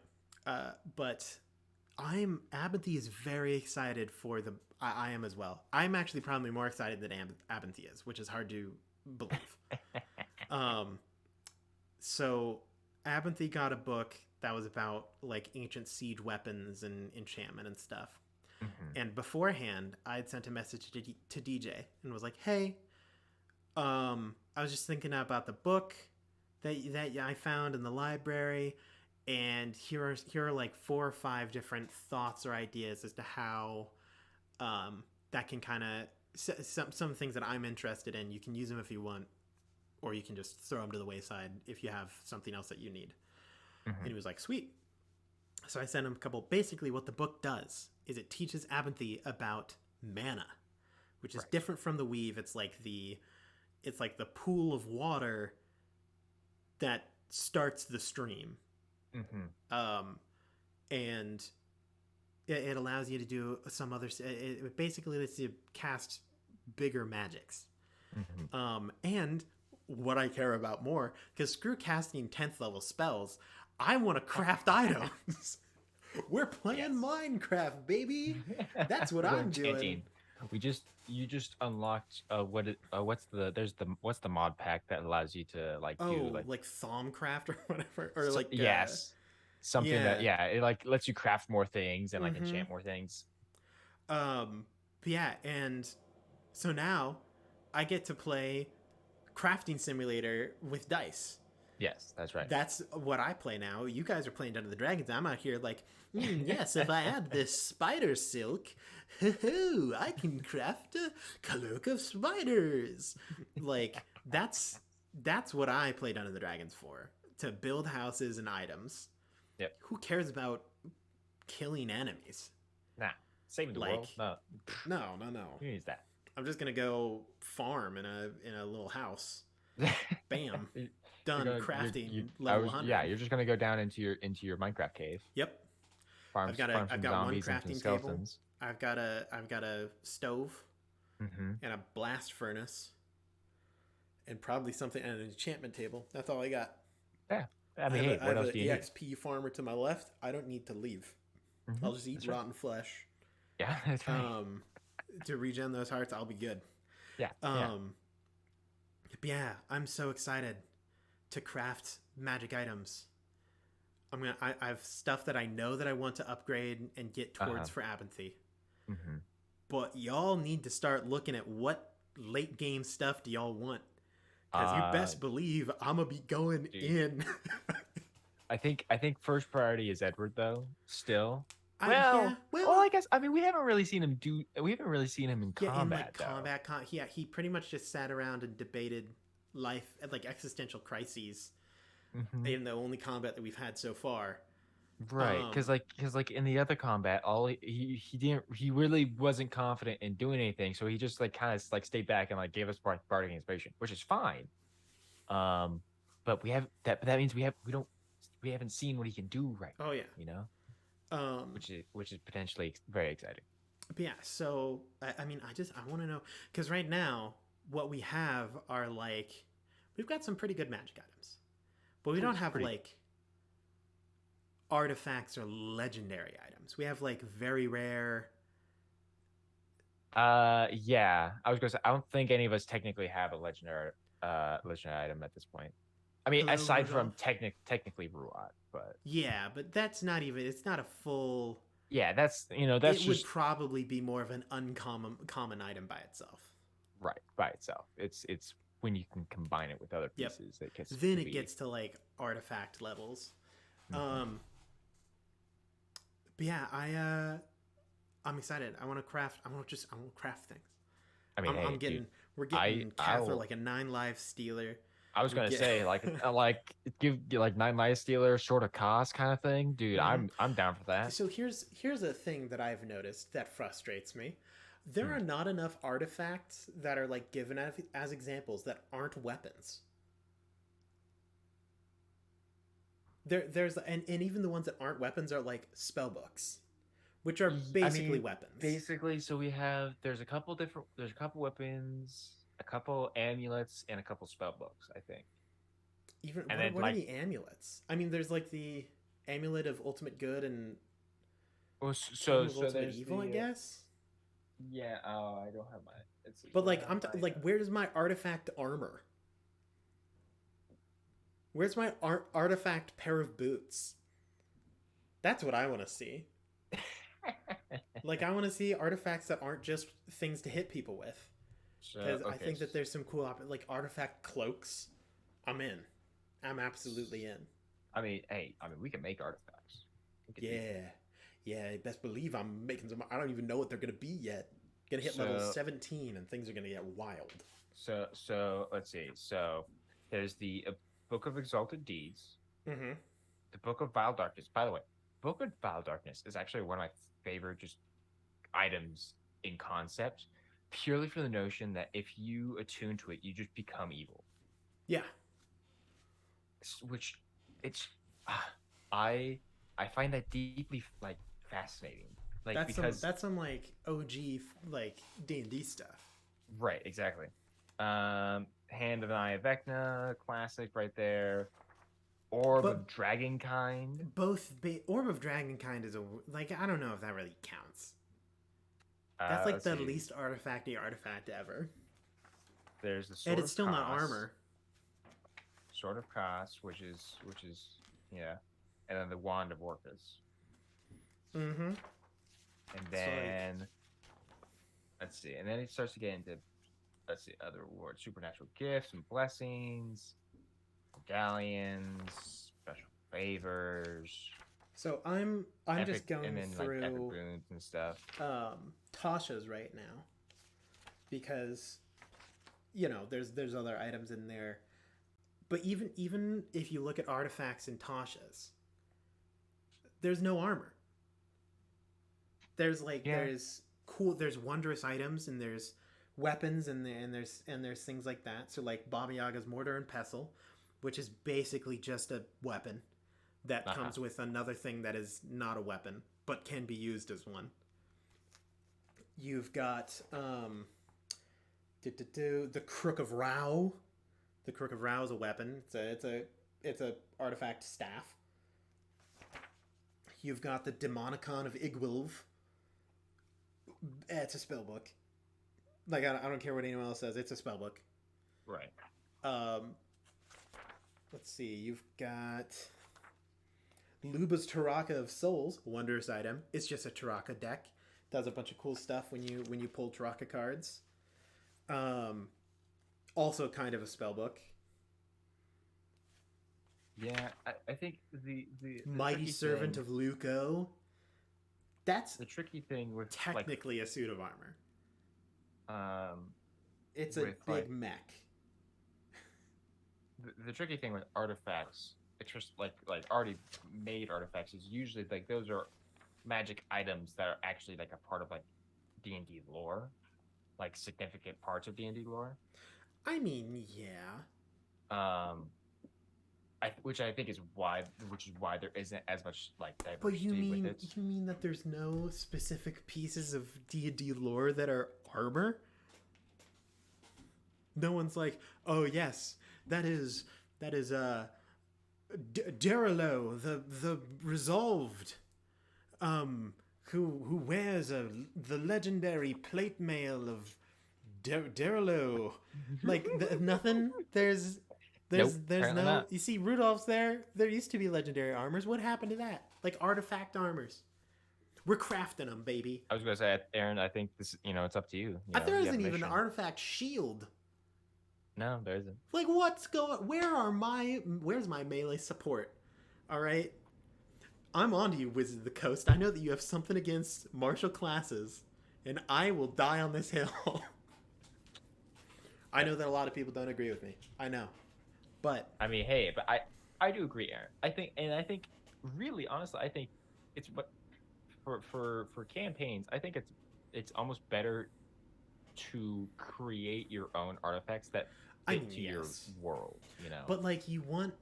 But Abinthy is very excited for the. I am as well. I'm actually probably more excited than Abinthy is, which is hard to believe. um, so Abinthy got a book that was about like ancient siege weapons and enchantment and stuff. Hmm. And beforehand, I had sent a message to DJ and was like, "Hey, I was just thinking about the book that I found in the library, and here are like 4 or 5 different thoughts or ideas as to how that can kind of some things that I'm interested in. You can use them if you want, or you can just throw them to the wayside if you have something else that you need." And Hmm. he was like, "Sweet." So I sent him a couple. Basically, what the book does is it teaches Abinthy about mana, which is Right. different from the weave. It's like the pool of water that starts the stream, Hmm. um, and it allows you to do some other. It basically lets you cast bigger magics. Hmm. And what I care about more, because screw casting 10th level spells, I want to craft items. We're playing Yes. Minecraft, baby. That's what We're I'm doing. enchanting. You just unlocked what's the mod pack that allows you to like do Oh, like like Thaumcraft or whatever, or like yes, something that, yeah. yeah, it like lets you craft more things and like Mm-hmm. enchant more things. But yeah, and so now I get to play crafting simulator with dice. Yes, that's right. That's what I play now. You guys are playing Dungeons and Dragons. I'm out here like, yes, if I add this spider silk, I can craft a cloak of spiders. Like that's what I play Dungeons and Dragons for, to build houses and items. Yep. Who cares about killing enemies? Nah, saving the Like, world. No, no, no, no. who needs that? I'm just gonna go farm in a little house. Bam, You- You're done gonna you crafting I level was yeah, 100. you're just gonna go down into your Minecraft cave, Yep. farm I've some got one zombies and some crafting table. skeletons. I've got a stove Hmm. and a blast furnace and probably something and an enchantment table. That's all I got. Yeah, I mean, hey, I what have else an do you need? EXP farmer to my left. I don't need to leave. Hmm. I'll just eat That's right. rotten flesh. Yeah, that's right. Um, to regen those hearts, I'll be good. Yeah, yeah. Um, but yeah, I'm so excited to craft magic items. I have stuff that I know that I want to upgrade and get Uh-huh. towards for Abinthy. Hmm. But y'all need to start looking at what late game stuff do y'all want. Because you Uh, best believe I'm going to be going Dude, in. I think first priority is Edward though. Still, Yeah, well, well, I guess, I mean, we haven't really seen him in yeah, in like combat though. yeah, he pretty much just sat around and debated life, like existential crises Hmm. in the only combat that we've had so far. Right, Um, because like in the other combat, all he really wasn't confident in doing anything, so he just like kind of like stayed back and like gave us bardic inspiration, which is fine. Um, but that means we haven't seen what he can do right oh now, yeah. you know, Um, which is potentially very exciting. but yeah, so I mean, I want to know because right now what we have are like we've got some pretty good magic items, but we don't have Pretty. like artifacts or legendary items. We have like very rare. Yeah, I was gonna say I don't think any of us technically have a legendary item at this point. I mean, Hello, aside Rudolph. from technically Ruat, but Yeah, but that's not even. It's not a full. yeah, that's It would just probably be more of an uncommon common item by itself. right by itself. It's when you can combine it with other Yep. pieces that gets Then to it be. gets to like artifact levels. Mhm. Um, but yeah, I'm excited. I want to craft. I want to craft things. I mean, I'm hey, dude, getting. We're I getting Cather I'll like a 9 life stealer. I was We're gonna get. say like give like 9 life stealer short of cost kind of thing, dude. hmm I'm down for that. So here's a thing that I've noticed that frustrates me. There Hmm. are not enough artifacts that are like given as examples that aren't weapons. There's and even the ones that aren't weapons are like spell books, which are I basically mean, weapons. basically, so we have there's a couple weapons, a couple amulets, and a couple spell books, I think. Even And then what are like, the amulets? I mean, there's like the amulet of ultimate good and well, tome of so ultimate there's evil, I the guess. yeah. Oh, I don't have my. Let's see. But Do I like have my? like, where's my artifact armor? Where's my artifact pair of boots? That's what I want to see. Like, I want to see artifacts that aren't just things to hit people with. So Because I okay. think that there's some cool like artifact cloaks. I'm in. I'm absolutely in. I mean, hey, I mean, we can make artifacts. We can do that. Yeah, yeah. Best believe I'm making some. I don't even know what they're gonna be yet. Gonna hit level So 17 and things are gonna get wild. so let's see. So there's the Book of Exalted Deeds, Mm-hmm. the Book of Vile Darkness. By the way, Book of Vile Darkness is actually one of my favorite just items in concept, purely for the notion that if you attune to it, you just become evil. Yeah, Which it's ah, I I find that deeply like fascinating. Like because that's some like OG like D&D stuff. right, exactly. Hand of the Eye of Vecna, classic right there. Orb But of Dragonkind. Orb of Dragonkind is a like, I don't know if that really counts. That's like Let's the see. least artifacty artifact ever, There's the and Sword it's of still not Kos. armor. Sword of Kos, which is yeah, and then the Wand of Orcus. Mm-hmm. And So like, then let's see, and then it starts to get into let's see other rewards, supernatural gifts and blessings, medallions, special favors, so I'm just epic, and going then like epic through boons and stuff. Tasha's right now because there's other items in there. But even if you look at artifacts in Tasha's, there's no armor. There's like Yeah, there's wondrous items and there's weapons and there's things like that. So like Baba Yaga's mortar and pestle, which is basically just a weapon that uh-huh. comes with another thing that is not a weapon but can be used as one. You've got the Crook of Rao. The Crook of Rao is a weapon. It's a artifact staff. You've got the Demonicon of Igwilv. It's a spell book. Like, I don't care what anyone else says. It's a spell book. Right. Um, let's see. You've got Luba's Taraka of Souls, a wondrous item. It's just a Taraka deck. Does a bunch of cool stuff when you pull Taraka cards. Um, Also kind of a spell book. Yeah, I think the Mighty tricky Servant thing, of Luco. That's the tricky thing technically a suit of armor. um It's a with big like mech. the tricky thing with artifacts, it's just like already made artifacts is usually like those are magic items that are actually like a part of like D&D lore, like significant parts of D&D lore. I mean, yeah. Um, which I think is why there isn't as much like But you diversity with mean it. you mean that there's no specific pieces of D&D lore that are armor? No one's like, "Oh yes, that is Derilo, the resolved who wears the legendary plate mail of Derilo." Like, nothing. There's Nope, there's apparently no. not. You see, Rudolph's there. There used to be legendary armors. What happened to that? Like artifact armors. We're crafting them, baby. I was gonna say, Aaron, I think this, it's up to you. There You have a isn't even an mission. artifact shield. No, there isn't. Like, what's going? Where's my melee support? All right, I'm on to you, Wizard of the Coast. I know that you have something against martial classes, and I will die on this hill. I know that a lot of people don't agree with me. I know, but I mean, hey, but I do agree, Aaron. I think, really, honestly, I think it's what for campaigns. I think it's almost better to create your own artifacts that fit to your yes. world. But like you want,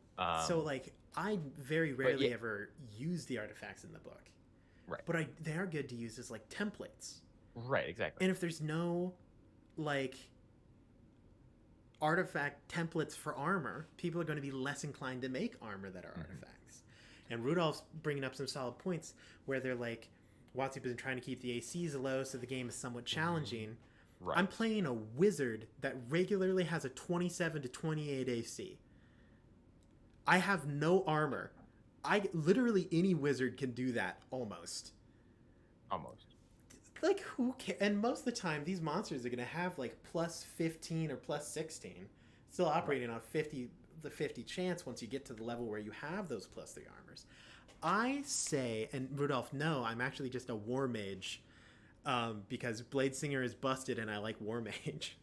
so like I very rarely ever use the artifacts in the book, right? But they are good to use as like templates, right? Exactly. And if there's no like artifact templates for armor, people are going to be less inclined to make armor that are artifacts. And Rudolph's bringing up some solid points where they're like, WotC's been trying to keep the ACs low so the game is somewhat challenging. Right. I'm playing a wizard that regularly has a 27 to 28 AC. I have no armor. Literally any wizard can do that almost. Like, who cares? And most of the time, these monsters are going to have like plus 15 or plus 16. Still operating on the 50 chance once you get to the level where you have those plus 3 armors. I say, and Rudolph, no, I'm actually just a war mage because Blade Singer is busted and I like war mage.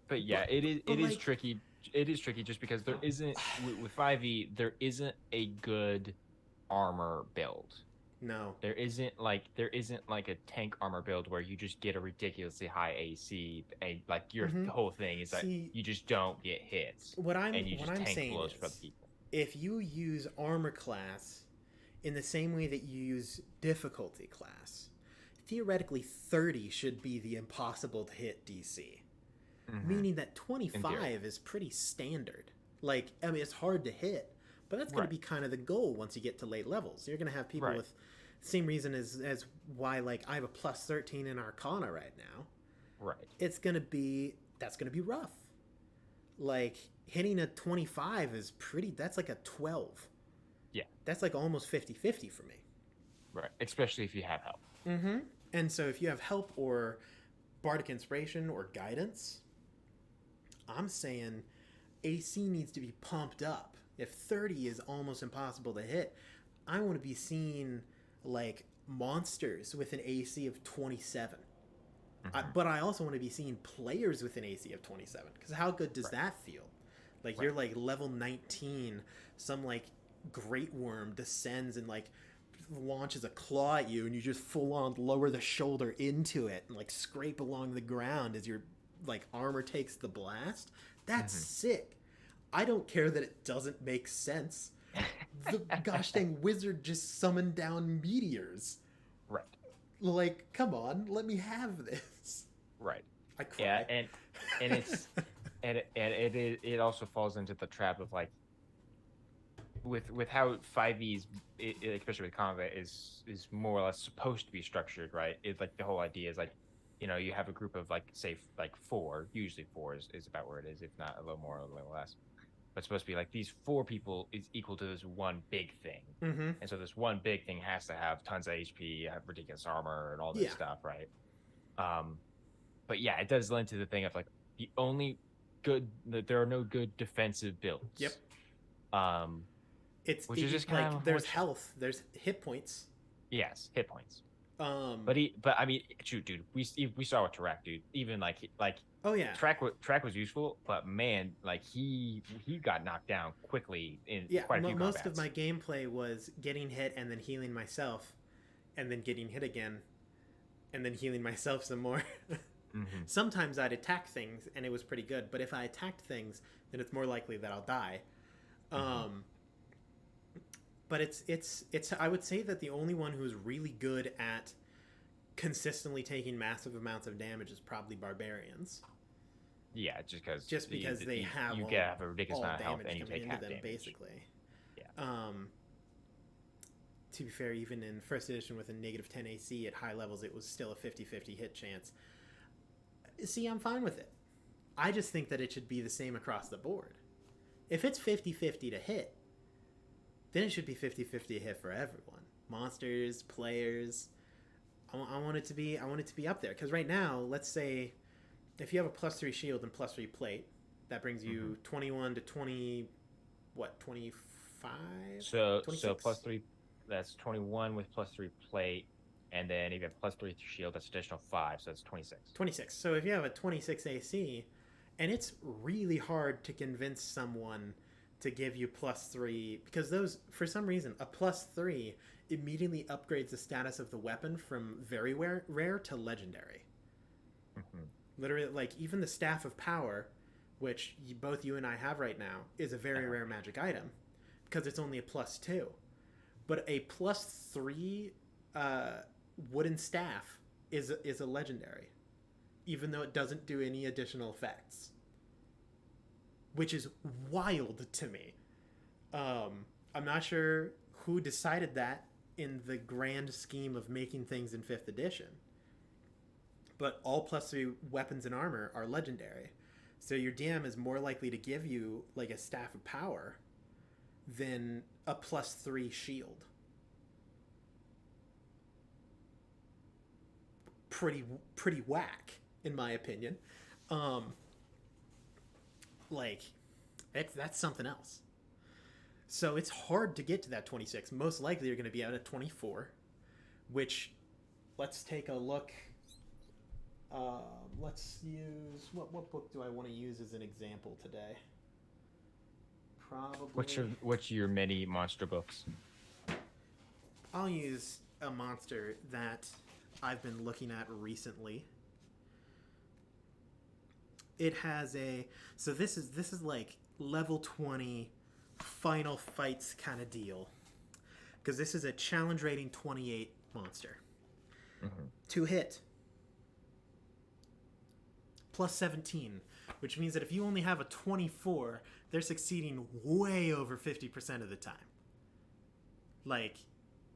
But yeah, it is tricky. It is tricky just because there isn't, with 5e, there isn't a good armor build. No. There isn't like a tank armor build where you just get a ridiculously high AC and like your whole thing is you just don't get hits. What I'm tank saying blows is, for the people. If you use armor class in the same way that you use difficulty class, theoretically 30 should be the impossible to hit DC. Meaning that 25 is pretty standard. Like, I mean, it's hard to hit, but that's going to be kind of the goal once you get to late levels. You're going to have people with the same reason as why, like, I have a plus 13 in Arcana right now. Right. That's going to be rough. Like, hitting a 25 is that's like a 12. Yeah. That's like almost 50-50 for me. Right. Especially if you have help. And so if you have help or Bardic Inspiration or Guidance, I'm saying AC needs to be pumped up. If 30 is almost impossible to hit, I want to be seeing like monsters with an AC of 27. But I also want to be seeing players with an AC of 27 because how good does that feel? Like you're like level 19, some like great worm descends and like launches a claw at you and you just full on lower the shoulder into it and like scrape along the ground as your like armor takes the blast. That's sick. I don't care that it doesn't make sense. The gosh dang wizard just summoned down meteors. Right. Like, come on, let me have this. Right. I cry. Yeah, and it's it also falls into the trap of like with how 5e especially with combat is more or less supposed to be structured, right? It's like the whole idea is like, you have a group of like say like 4, usually 4 is about where it is, if not a little more or a little less. But it's supposed to be like these 4 people is equal to this one big thing. And so this one big thing has to have tons of HP, have ridiculous armor and all this stuff, right? But yeah, it does lend to the thing of like there are no good defensive builds. Yep. Which is just like there's health, there's hit points. Yes, hit points. But I mean, shoot, dude, we saw with Tarak, dude. Even like oh yeah, Tarak was useful, but man, like he got knocked down quickly in quite a few most combats. of my gameplay was getting hit and then healing myself, and then getting hit again, and then healing myself some more. Sometimes I'd attack things and it was pretty good, but if I attacked things, then it's more likely that I'll die. But it's I would say that the only one who's really good at consistently taking massive amounts of damage is probably barbarians. Yeah, just because they have you have a ridiculous amount of health and you take half damage. Basically. Yeah. To be fair, even in first edition with a negative 10 AC at high levels, it was still a 50-50 hit chance. See, I'm fine with it. I just think that it should be the same across the board. If it's 50-50 to hit, then it should be 50-50 to hit for everyone. Monsters, players. I want it to be up there. Because right now, let's say if you have a +3 shield and +3 plate, that brings you 21 to 20, what, 25? So 26? +3, that's 21 with +3 plate, and then even +3 shield, that's additional 5, so that's 26. 26. So if you have a 26 AC, and it's really hard to convince someone to give you +3, because those, for some reason, a +3 immediately upgrades the status of the weapon from very rare to legendary. Literally, like, even the Staff of Power, which both you and I have right now, is a very rare magic item because it's only a +2. But a +3 wooden staff is a legendary, even though it doesn't do any additional effects, which is wild to me. I'm not sure who decided that in the grand scheme of making things in 5th edition. But all +3 weapons and armor are legendary. So your DM is more likely to give you like a Staff of Power than a +3 shield. Pretty whack, in my opinion. Like, that's something else. So it's hard to get to that 26. Most likely you're going to be out at 24, which, let's take a look. Let's use, what book do I want to use as an example today? Probably. What's your many monster books? I'll use a monster that I've been looking at recently. It has so this is like level 20 final fights kind of deal, because this is a challenge rating 28 monster. 2 hit, +17, which means that if you only have a 24, they're succeeding way over 50% of the time. Like,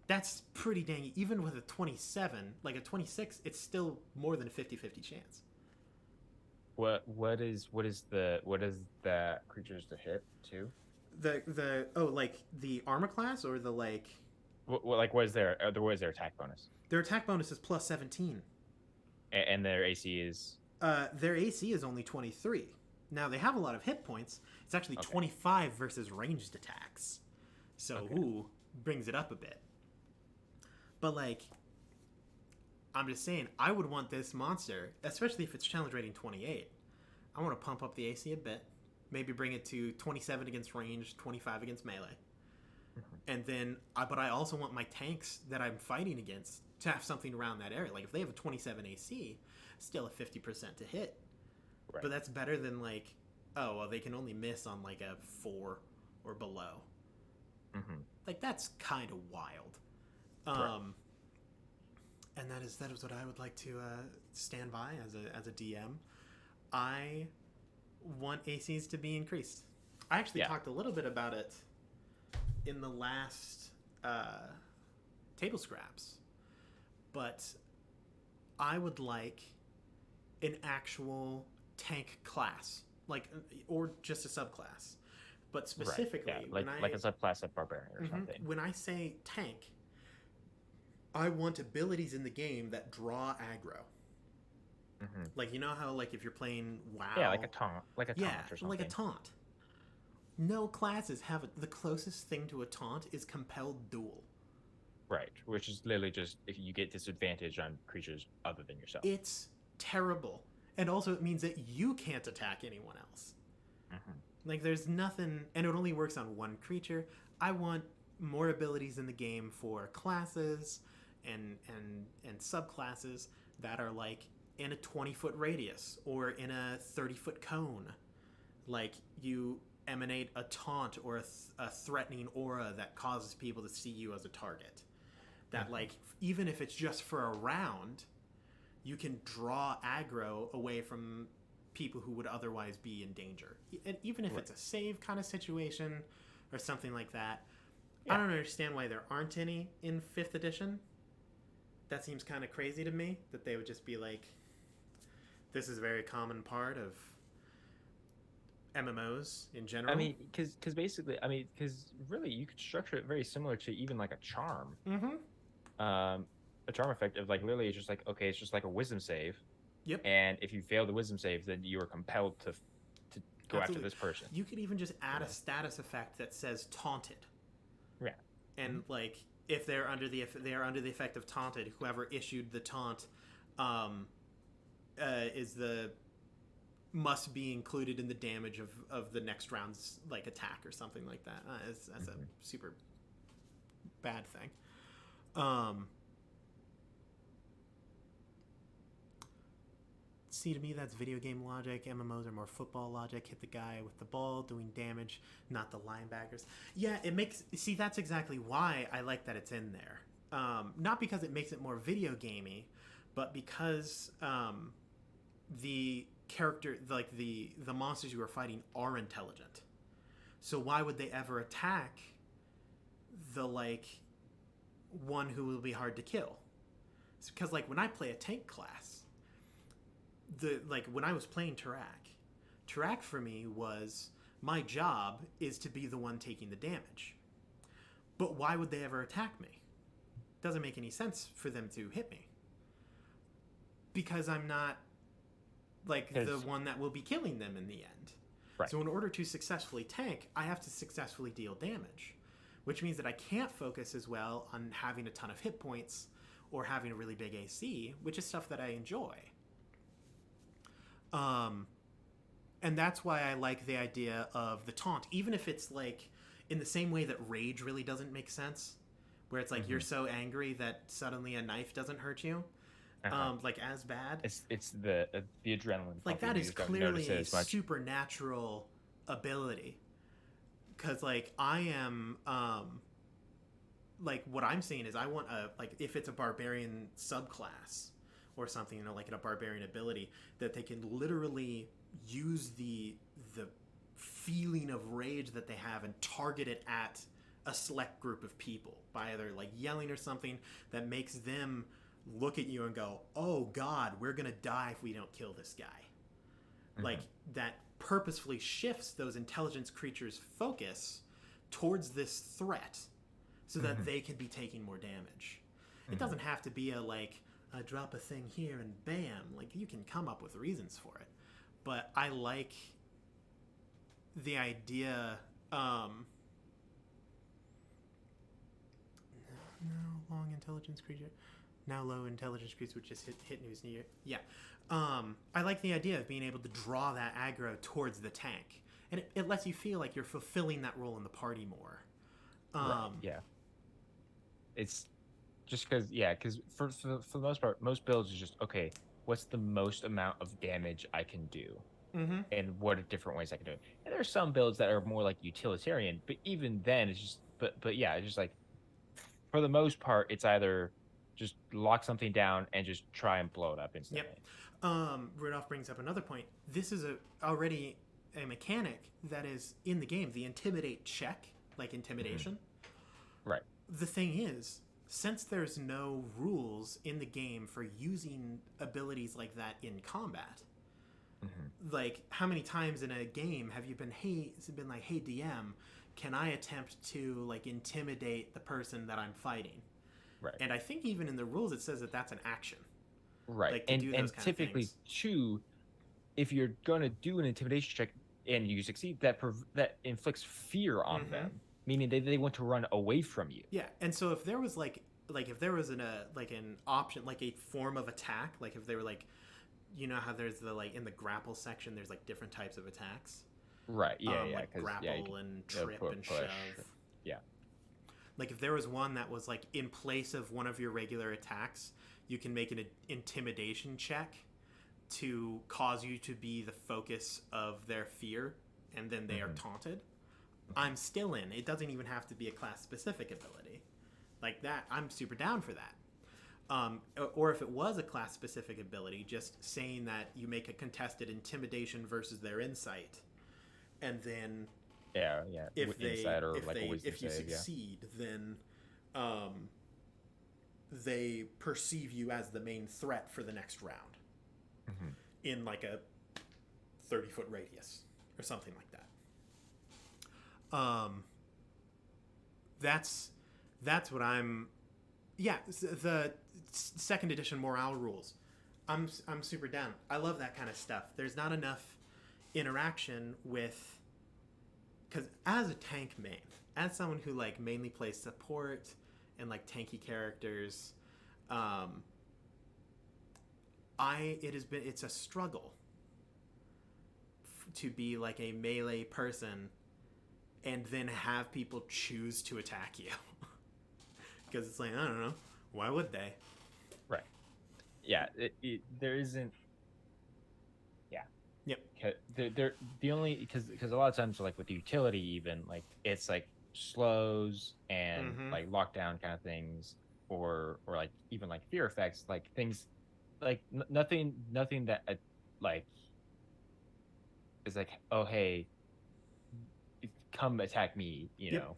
that's pretty dang. Even with a 27, like a 26, it's still more than a 50-50 chance. What is the creatures to hit too? Like the armor class, or the like. What is their attack bonus? Their attack bonus is +17, and their AC is. Their AC is only 23. Now they have a lot of hit points. It's actually 25 versus ranged attacks, so brings it up a bit. But like, I'm just saying, I would want this monster, especially if it's challenge rating 28. I want to pump up the AC a bit, maybe bring it to 27 against range, 25 against melee, and then but I also want my tanks that I'm fighting against to have something around that area. Like if they have a 27 AC, still a 50% to hit. Right. But that's better than like, oh, well, they can only miss on like a 4 or below. Like, that's kind of wild. Right. And that is what I would like to stand by as a DM. I want ACs to be increased. I actually talked a little bit about it in the last table scraps, but I would like an actual tank class, like, or just a subclass. But specifically, like a subclass of barbarian or something. When I say tank, I want abilities in the game that draw aggro. Like, you know how, like, if you're playing WoW, like a taunt, or something. Like a taunt. No classes have it. The closest thing to a taunt is compelled duel. Right, which is literally just if you get disadvantage on creatures other than yourself. It's terrible, and also it means that you can't attack anyone else. Like, there's nothing, and it only works on one creature. I want more abilities in the game for classes and subclasses that are like in a 20-foot radius or in a 30-foot cone. Like, you emanate a taunt or a threatening aura that causes people to see you as a target. That, like, even if it's just for a round, you can draw aggro away from people who would otherwise be in danger. And even if it's a save kind of situation or something like that. I don't understand why there aren't any in 5th edition. That seems kind of crazy to me, that they would just be like, this is a very common part of MMOs in I general. mean, because basically, because really, you could structure it very similar to even like a charm. Mm-hmm. Um, a charm effect of like literally, it's just like okay, it's just like a wisdom save, Yep. and if you fail the wisdom save, then you are compelled to go after Absolutely. this person. You could even just You add a know? status effect that says taunted, Yeah. and like if they're under the effect of taunted, whoever issued the taunt, um, is the must be included in the damage of the next round's like attack or something like that. That's a Mm-hmm. super bad thing. Um, See, to me, that's video game logic. MMOs are more football logic. Hit the guy with the ball, doing damage, not the linebackers. Yeah, it makes. See, that's exactly why I like that it's in there. Not because it makes it more video gamey, but because the character, like the monsters you are fighting, are intelligent. So why would they ever attack the like one who will be hard to kill? It's because like when I play a tank class, the like when I was playing Tarak for me was my job is to be the one taking the damage. But why would they ever attack me? Doesn't make any sense for them to hit me. Because I'm not like the one that will be killing them in the end. Right. So in order to successfully tank, I have to successfully deal damage, which means that I can't focus as well on having a ton of hit points or having a really big AC, which is stuff that I enjoy. And that's why I like the idea of the taunt, even if it's like in the same way that rage really doesn't make sense, where it's like you're so angry that suddenly a knife doesn't hurt you, like as bad. It's the adrenaline. Like Pumping, that you is just don't notice clearly it a as much. supernatural ability, because like I am, like what I'm saying is I want a like if it's a barbarian subclass or something, you know, like in a barbarian ability that they can literally use the feeling of rage that they have and target it at a select group of people by either like yelling or something that makes them look at you and go, "Oh God, we're gonna die if we don't kill this guy." Like that purposefully shifts those intelligence creatures' focus towards this threat so that they can be taking more damage. It doesn't have to be a like I drop a thing here and bam. Like you can come up with reasons for it, but I like the idea. No long intelligence creature. Now low intelligence creatures would just hit news near. Yeah, I like the idea of being able to draw that aggro towards the tank, and it lets you feel like you're fulfilling that role in the party more. Right. Yeah. It's just because for the most part, most builds is just okay. What's the most amount of damage I can do, Mm-hmm. and what are different ways I can do it? And there's some builds that are more like utilitarian, but even then, it's just but yeah, it's just like for the most part, it's either just lock something down and just try and blow it up Yep. instantly. Rudolph brings up another point. This is already a mechanic that is in the game, the intimidate check, like intimidation. Right. The thing is, since there's no rules in the game for using abilities like that in combat, like how many times in a game have you been like, hey DM, can I attempt to like intimidate the person that I'm fighting? Right. And I think even in the rules it says that that's an action. Right. Like to do those kind of typically things. too, if you're gonna do an intimidation check and you succeed, that inflicts fear on them, meaning they want to run away from you. Yeah, and so if there was like if there was an option, like a form of attack, like if they were like, you know how there's the like in the grapple section there's like different types of attacks. Right. Yeah. Yeah. Like grapple and trip and push. shove. Yeah. Like if there was one that was like in place of one of your regular attacks, you can make an intimidation check to cause you to be the focus of their fear, and then they are taunted. I'm still in. It doesn't even have to be a class specific ability. Like that, I'm super down for that. Or if it was a class specific ability, just saying that you make a contested intimidation versus their insight, and then Yeah. if you save, succeed, then they perceive you as the main threat for the next round in like a 30-foot radius or something like that. That's what I'm. Yeah, the second edition morale rules. I'm super down. I love that kind of stuff. There's not enough interaction with, because as a tank main, as someone who like mainly plays support and like tanky characters, it's a struggle to be like a melee person and then have people choose to attack you. Because it's like, I don't know, why would they? Right. Yeah. There isn't. Yeah. Yep. They're the only because a lot of times like with the utility even like it's like slows and like lockdown kind of things or like even like fear effects like things like nothing that like is like, oh hey, come attack me, you Yep. know.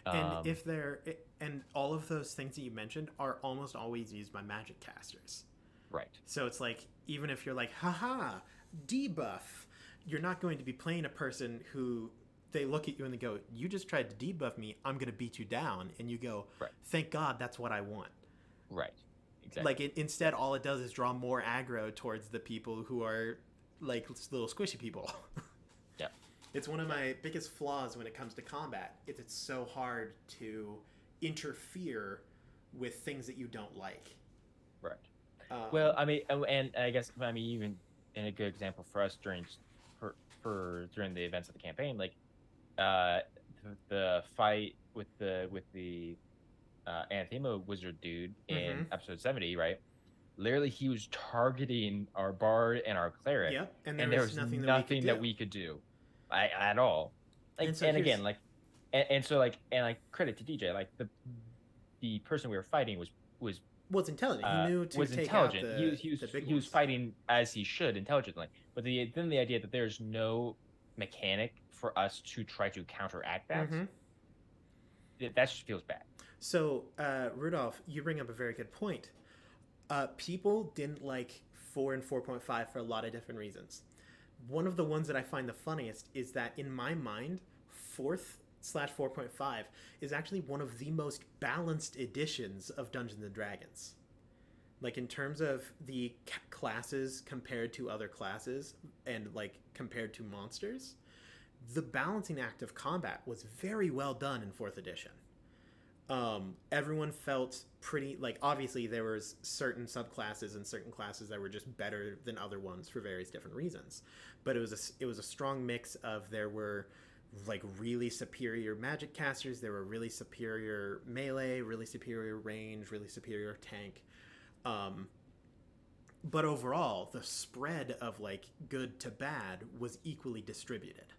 And if they're and all of those things that you mentioned are almost always used by magic casters. Right. So it's like, even if you're like, haha, debuff, you're not going to be playing a person who they look at you and they go, you just tried to debuff me, I'm going to beat you down. And you go, right. Thank God, that's what I want. Right. Exactly. Like, instead, all it does is draw more aggro towards the people who are like little squishy people. Yeah. It's one of my biggest flaws when it comes to combat. It's so hard to interfere with things that you don't like. Right. Well, I mean, and I guess I mean even in a good example for us during during the events of the campaign, like the fight with the Anathema wizard dude in episode 70, right? Literally, he was targeting our bard and our cleric. Yep, and there was nothing that we could do at all. Like, and, so again, like, and so like, and like, credit to DJ, like the person we were fighting was intelligent. He knew to was take intelligent. Out He was fighting as he should intelligently. But then the idea that there's no mechanic for us to try to counteract that, that just feels bad. So, Rudolph, you bring up a very good point. People didn't like 4 and 4.5 for a lot of different reasons. One of the ones that I find the funniest is that in my mind, 4th/4.5 is actually one of the most balanced editions of Dungeons and Dragons. Like, in terms of the classes compared to other classes and like compared to monsters, the balancing act of combat was very well done in 4th edition. Everyone felt pretty, like, obviously there was certain subclasses and certain classes that were just better than other ones for various different reasons, but it was a strong mix of, there were like really superior magic casters, there were really superior melee, really superior range, really superior tank, but overall the spread of like good to bad was equally distributed.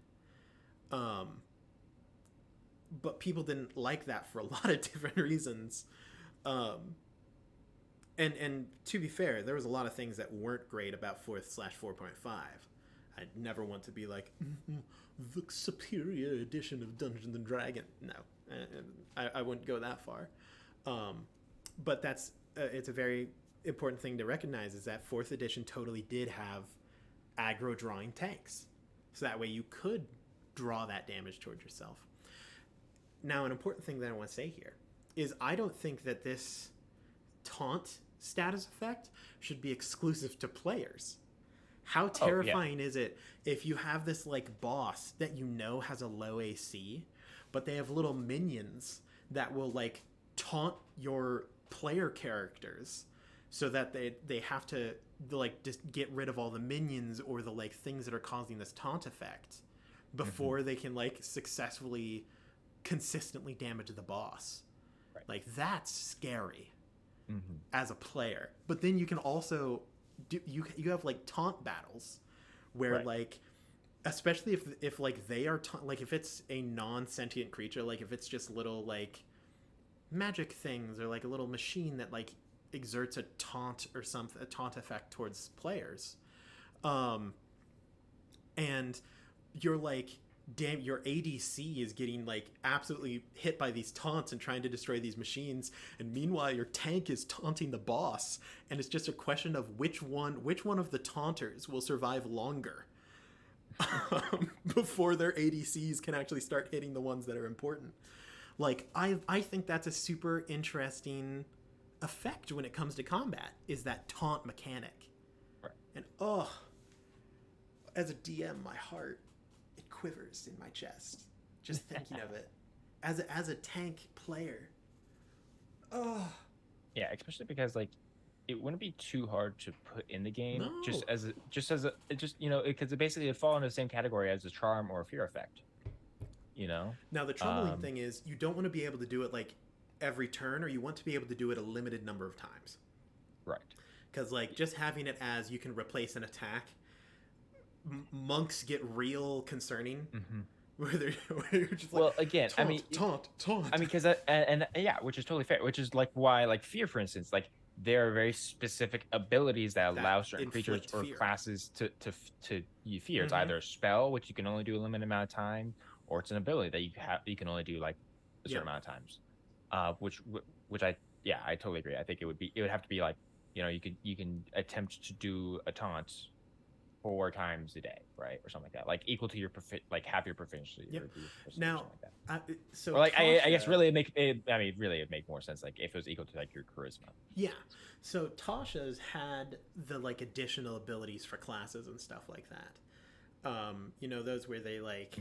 But people didn't like that for a lot of different reasons. And to be fair, there was a lot of things that weren't great about 4th/4.5. I'd never want to be like, the superior edition of Dungeons and Dragons. No, I wouldn't go that far. But that's it's a very important thing to recognize, is that 4th edition totally did have aggro drawing tanks. So that way you could draw that damage towards yourself. Now, an important thing that I want to say here is I don't think that this taunt status effect should be exclusive to players. How terrifying is it if you have this like boss that you know has a low AC, but they have little minions that will like taunt your player characters so that they have to like just get rid of all the minions or the like things that are causing this taunt effect before they can like successfully consistently damage the boss. Right. Like, that's scary as a player. But then you can also do you have like taunt battles where like, especially if like they are like if it's a non-sentient creature, like if it's just little like magic things or like a little machine that like exerts a taunt or something, a taunt effect towards players, and you're like, damn, your ADC is getting like absolutely hit by these taunts and trying to destroy these machines, and meanwhile your tank is taunting the boss, and it's just a question of which one of the taunters will survive longer. before their ADCs can actually start hitting the ones that are important. Like, I think that's a super interesting effect when it comes to combat, is that taunt mechanic. Right. And as a DM, my heart, it quivers in my chest just thinking of it. As a tank player. Oh. Yeah, especially because like it wouldn't be too hard to put in the game No. because it basically would fall into the same category as a charm or a fear effect. Now the troubling thing is you don't want to be able to do it like every turn, or you want to be able to do it a limited number of times. Right. Because like just having it as you can replace an attack, monks get real concerning. Mm-hmm. Where you're just like, well, again, taunt. I mean, because and yeah, which is totally fair. Which is like why, like fear, for instance, like there are very specific abilities that allow certain creatures or classes to use fear. It's either a spell, which you can only do a limited amount of time, or it's an ability that you can only do like a certain amount of times. Which I totally agree. I think it would have to be like, you can attempt to do a taunt 4 times a day, right, or something like that, like equal to your half your proficiency. Yep. Or now, like that. So or like I guess really it'd make more sense like if it was equal to like your charisma. Yeah. So Tasha's had the like additional abilities for classes and stuff like that. Those where they like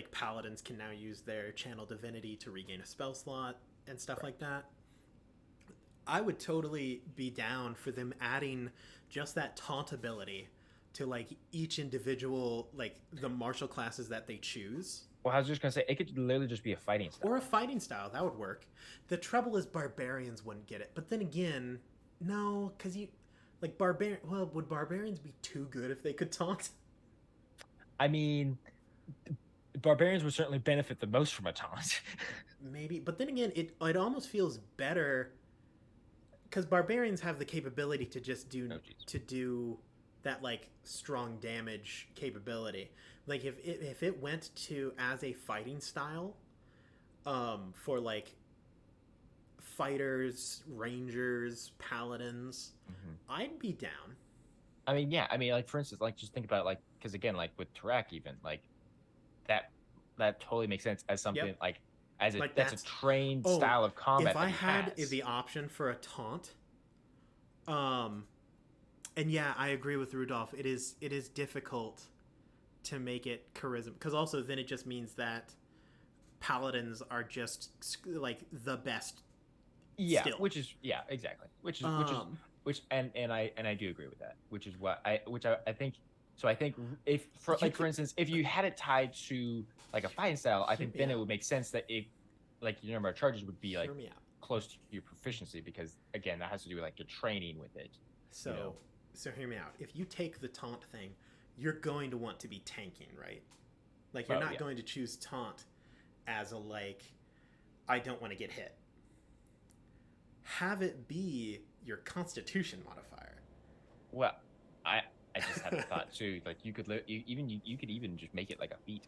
paladins can now use their channel divinity to regain a spell slot and stuff like that. I would totally be down for them adding just that taunt ability to like each individual, like the martial classes that they choose. Well, I was just gonna say it could literally just be a fighting style. Or a fighting style, that would work. The trouble is barbarians wouldn't get it. But then again, no, because would barbarians be too good if they could taunt? I mean, barbarians would certainly benefit the most from a taunt. Maybe, but then again, it almost feels better because barbarians have the capability to just do that like strong damage capability. Like if it went to as a fighting style, for like fighters, rangers, paladins, I'd be down. I mean, yeah. I mean, like for instance, like just think about it, like because again, like with Tarak, even like that totally makes sense as something like as that's a trained style of combat. If I had the option for a taunt, and yeah, I agree with Rudolph. It is difficult to make it charisma, because also then it just means that paladins are just like the best. Yeah, still. Exactly. Which I do agree with that. Which is what I think. So I think if for instance, if you had it tied to like a fighting style, I think then it would make sense that if like your number of charges would be like close to your proficiency, because again that has to do with like your training with it. So hear me out. If you take the taunt thing, you're going to want to be tanking, right? Like you're not going to choose taunt as a like, I don't want to get hit. Have it be your constitution modifier. Well, I just had a thought too. Like you could even just make it like a feat.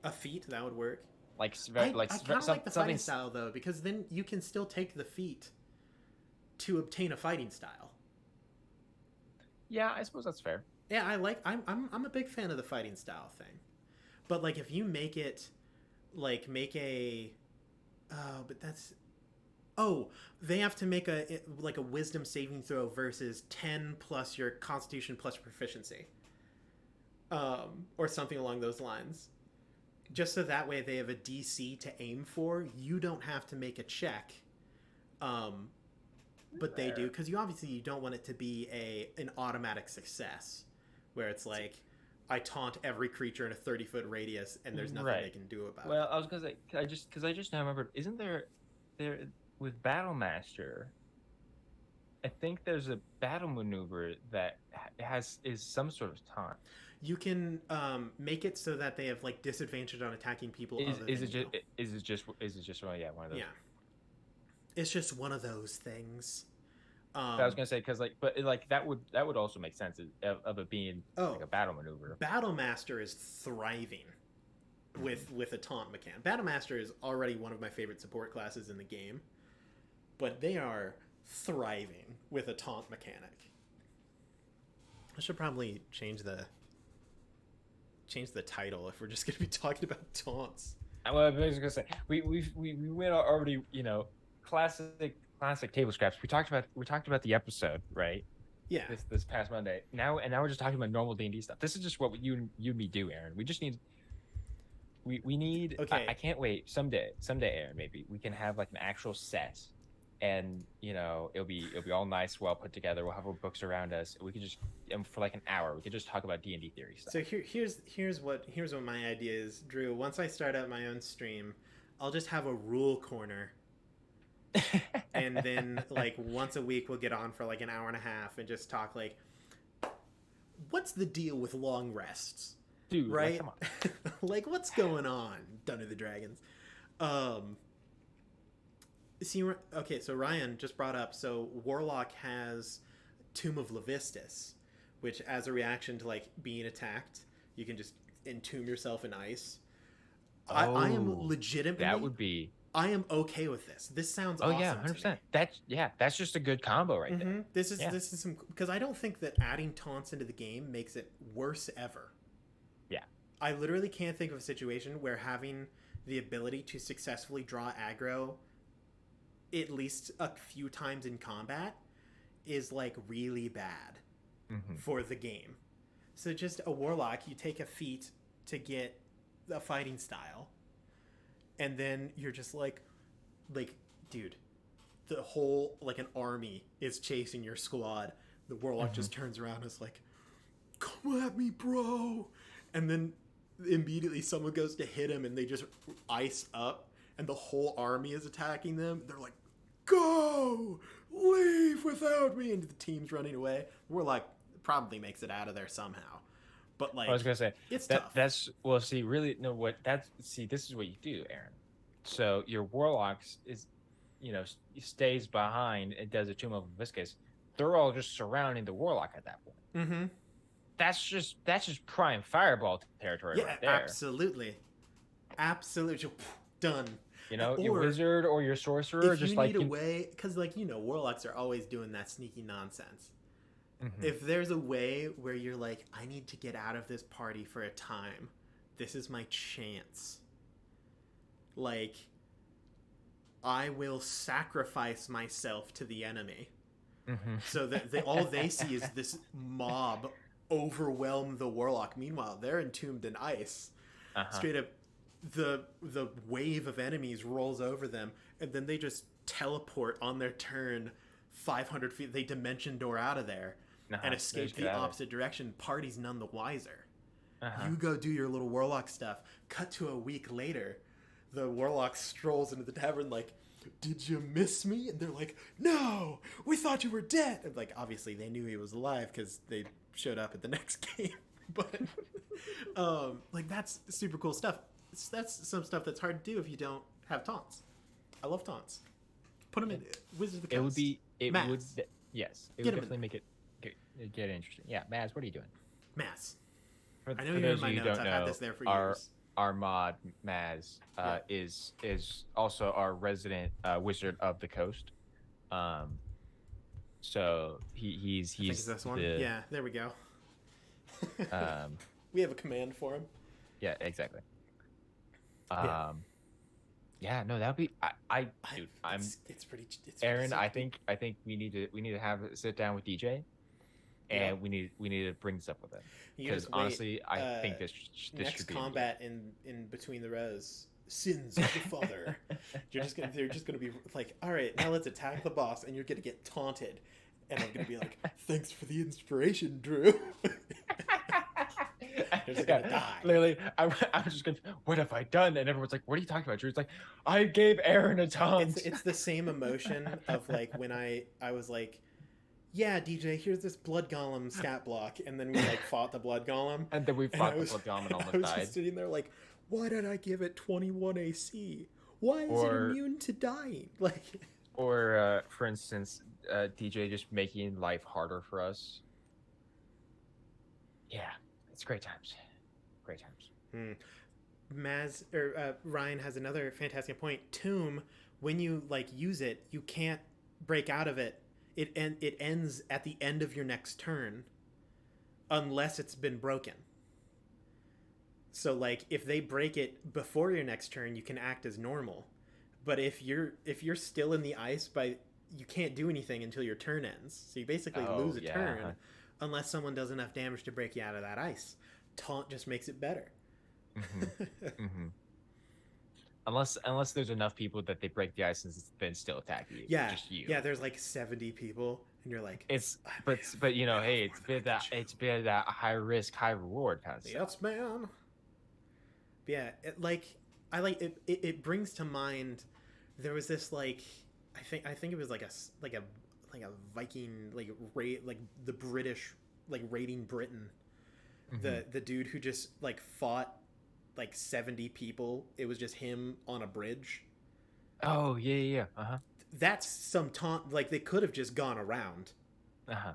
A feat, that would work. I kind of like the fighting style though, because then you can still take the feat to obtain a fighting style. Yeah, I suppose that's fair. Yeah, I'm a big fan of the fighting style thing, but like if you make it like they have to make a wisdom saving throw versus 10 plus your constitution plus your proficiency, or something along those lines, just so that way they have a DC to aim for. You don't have to make a check, but they do, because you don't want it to be an automatic success where it's like I taunt every creature in a 30-foot radius and there's nothing they can do about it. Well, I was gonna say, I just now remembered, isn't there with Battlemaster, I think there's a battle maneuver that is some sort of taunt. You can make it so that they have like disadvantage on attacking people. Is it just one of those? Yeah, it's just one of those things. I was gonna say because that would also make sense of it being like a battle maneuver. Battlemaster is thriving with a taunt mechanic. Battlemaster is already one of my favorite support classes in the game, but they are thriving with a taunt mechanic. I should probably change change the title if we're just gonna be talking about taunts. Well, I was gonna say we went already, classic table scraps. We talked about the episode, right? Yeah. This past Monday. Now we're just talking about normal D&D stuff. This is just what you and me do, Aaron. We just need. Okay. I can't wait. Someday, Aaron, maybe we can have like an actual set, and it'll be all nice, well put together. We'll have our books around us. We could just, and for like an hour, we could just talk about D&D theory stuff. So here's what my idea is, Drew. Once I start out my own stream, I'll just have a rule corner. And then like once a week we'll get on for like an hour and a half and just talk like, what's the deal with long rests? Dude, right? come on. Like what's going on? Dungeons and Dragons. Okay, so Ryan just brought up, so Warlock has Tomb of Levistus, which as a reaction to like being attacked, you can just entomb yourself in ice. I am legitimately, that would be, I am okay with this. This sounds awesome. Yeah, 100%. That's just a good combo right there. This is some, because I don't think that adding taunts into the game makes it worse ever. Yeah. I literally can't think of a situation where having the ability to successfully draw aggro at least a few times in combat is like really bad for the game. So just a warlock, you take a feat to get a fighting style, and then you're just like, dude, the whole, like an army is chasing your squad. The warlock just turns around and is like, come at me, bro. And then immediately someone goes to hit him and they just ice up and the whole army is attacking them. They're like, go, leave without me. And the team's running away. We're like, probably makes it out of there somehow. But like, I was gonna say it's tough. This is what you do, Aaron. So your warlocks is, stays behind and does a Tomb of Levistus. They're all just surrounding the warlock at that point. That's just prime fireball territory right there. Absolutely. Done. Your wizard or your sorcerer, if just you like need a way, because warlocks are always doing that sneaky nonsense. If there's a way where you're like, I need to get out of this party for a time, this is my chance. Like, I will sacrifice myself to the enemy. So that all they see is this mob overwhelm the warlock. Meanwhile, they're entombed in ice. Straight up, the wave of enemies rolls over them, and then they just teleport on their turn 500 feet. They dimension door out of there and escape the opposite direction. Party's none the wiser. You go do your little warlock stuff. Cut to a week later, the warlock strolls into the tavern like, did you miss me? And they're like, no, we thought you were dead. And like, obviously they knew he was alive because they showed up at the next game. But like, that's super cool stuff. That's some stuff that's hard to do if you don't have taunts. I love taunts. Put them in Wizards of the Coast. Yes, it would definitely make it get interesting. Yeah, Maz, what are you doing? Maz. I know you're in my notes. I've had this there for years. Our mod Maz is also our resident wizard of the coast. So he's I think it's this one. Yeah, there we go. We have a command for him. Yeah, exactly. Yeah, no, that would be dude. It's pretty. Aaron, I think we need to have a sit down with DJ, and we need to bring this up with him, because honestly, I think this next should be combat in Between the Rows. Sins of the Father. They're just gonna be like, all right, now let's attack the boss, and you're gonna get taunted, and I'm gonna be like, thanks for the inspiration, Drew. They're just gonna die. Literally, I was just gonna, what have I done? And everyone's like, what are you talking about, Drew? It's like, I gave Aaron a taunt. It's the same emotion of like when I was like, yeah, DJ, here's this blood golem stat block, and then we like fought the blood golem, and then we fought the blood golem and almost died. I was just sitting there like, why did I give it 21 AC? Why is it immune to dying? Like, or for instance, DJ just making life harder for us. Yeah, it's great times. Great times. Maz or Ryan has another fantastic point. Tomb, when you like use it, you can't break out of it. It ends at the end of your next turn, unless it's been broken. So like if they break it before your next turn, you can act as normal. But if you're still in the ice by you can't do anything until your turn ends. So you basically lose Oh a yeah. turn unless someone does enough damage to break you out of that ice. Taunt just makes it better. Mm-hmm. Mm-hmm. Unless there's enough people that they break the ice and then still attack you, Yeah. just you. Yeah, there's like 70 people and you're like, It's I may but you know, have hey, advantage. it's been that high risk, high reward kind of stuff. Yes, man. But yeah, I like it brings to mind there was this like I think it was like a Viking like the British like raiding Britain. Mm-hmm. The dude who just like fought like 70 people. It was just him on a bridge. Oh yeah, yeah, yeah. Uh-huh. That's some taunt like they could have just gone around. Uh-huh.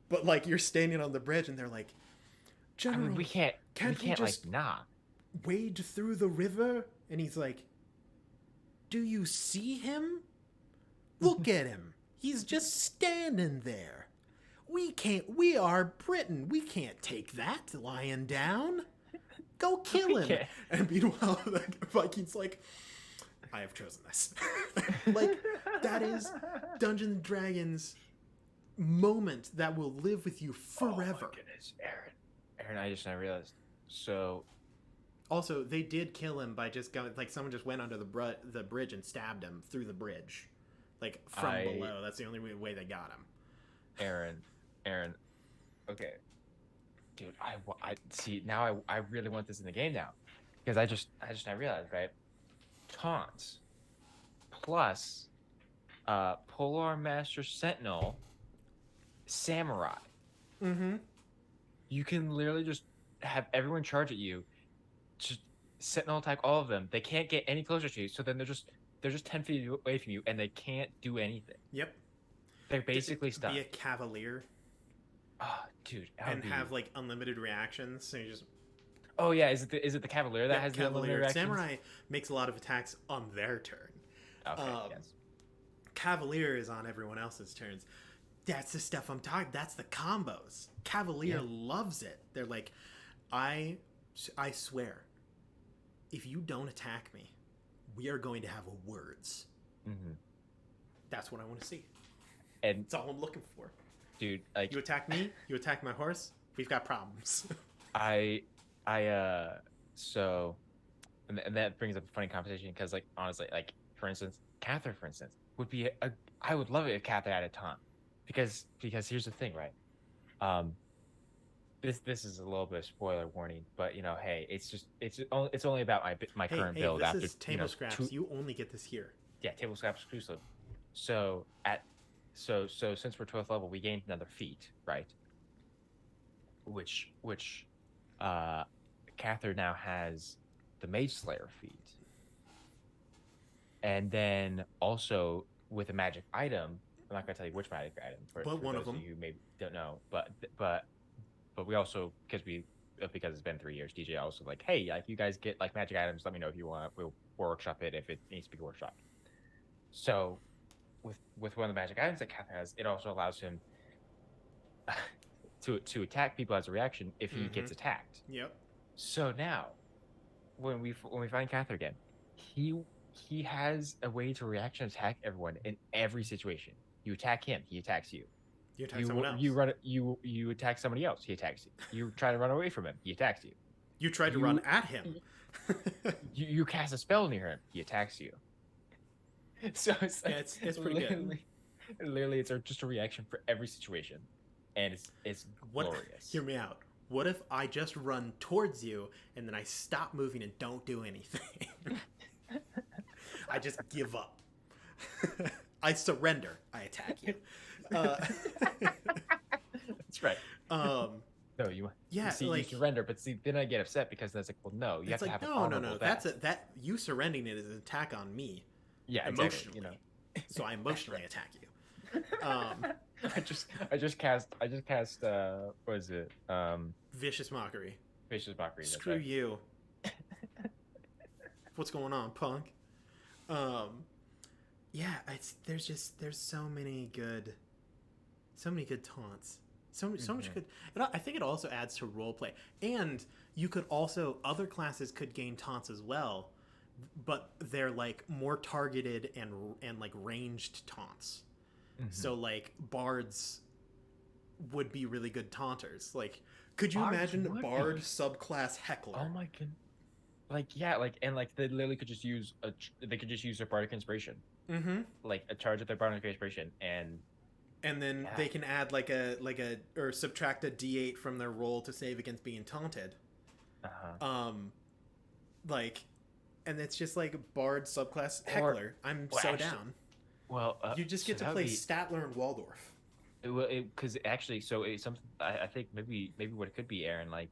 But like you're standing on the bridge and they're like, I mean, "General, we can't we can't like just not. wade through the river?" And he's like, "Do you see him? Look at him. He's just standing there. We are Britain. We can't take that lying down. Go kill him." can't. And meanwhile, the Viking's like, "I have chosen this." Like, that is Dungeons and Dragons moment that will live with you forever. Oh my goodness, Aaron, I just now realized. So Also, they did kill him by just going like someone just went under the bridge and stabbed him through the bridge, like from below. That's the only way they got him. Aaron, okay, dude, I see now. I really want this in the game now, because I just now realized, right? Taunts plus Polar Master Sentinel Samurai. Mm-hmm. You can literally just have everyone charge at you, just Sentinel attack all of them. They can't get any closer to you, so then they're just 10 feet away from you, and they can't do anything. Yep. They're basically stuck. Be a cavalier Oh, dude, and have like unlimited reactions. So you just Oh yeah, is it the Cavalier that has the unlimited reactions? Samurai makes a lot of attacks on their turn. Okay, yes. Cavalier is on everyone else's turns. That's the stuff I'm talking. That's the combos. Cavalier loves it. They're like, I swear, if you don't attack me, we are going to have words. Mm-hmm. That's what I want to see. And that's all I'm looking for. Dude, like you attack me, you attack my horse. We've got problems. So, and that brings up a funny conversation because, like, honestly, like for instance, Catherine, for instance, would be I would love it if Catherine had a taunt, because here's the thing, right? This is a little bit of spoiler warning, but you know, hey, it's only about my current build. This after is table scraps. You only get this here. Yeah, table scraps exclusive. So since we're 12th level, we gained another feat, right? Which Cather now has the Mage Slayer feat, and then also with a magic item. I'm not gonna tell you which magic item, for one those of them you who maybe don't know, but we also because it's been 3 years. DJ also like, hey, like you guys get like magic items. Let me know if you want. We'll workshop it if it needs to be workshopped. So with one of the magic items that Cather has, it also allows him to attack people as a reaction if he gets attacked. Yep. So now, when we find Cather again, he has a way to reaction attack everyone in every situation. You attack him, he attacks you. You attack someone else. You attack somebody else, he attacks you. You try to run away from him, he attacks you. You try to run at him. you cast a spell near him, he attacks you. So it's like, it's pretty good. Literally, it's just a reaction for every situation, and it's glorious. Hear me out. What if I just run towards you and then I stop moving and don't do anything? I just give up. I surrender. I attack you. That's right. No, you surrender, but see, then I get upset because that's like, well, no, you have to have no. That's that you surrendering it is an attack on me. Yeah, emotionally. Exactly, you know. So I emotionally attack you. I just cast what is it? Vicious Mockery. Vicious Mockery. Screw you. What's going on, punk? Yeah, there's so many good taunts. So much good. I think it also adds to roleplay, and you could also other classes could gain taunts as well, but they're like more targeted and like ranged taunts. So like bards would be really good taunters. Like, could you Bards imagine would bard be. subclass heckler? Oh my god. Like yeah, like and like they literally could just use they could just use their bardic inspiration, Mm-hmm. like a charge of their bardic inspiration, and And then yeah, they can add like a or subtract a d8 from their roll to save against being taunted. uh-huh. Um, like, and it's just like bard subclass Or heckler. I'm well, so actually, down. well, You just so get to that would play be Statler and Waldorf. because actually, so it's something I think maybe what it could be, Aaron, like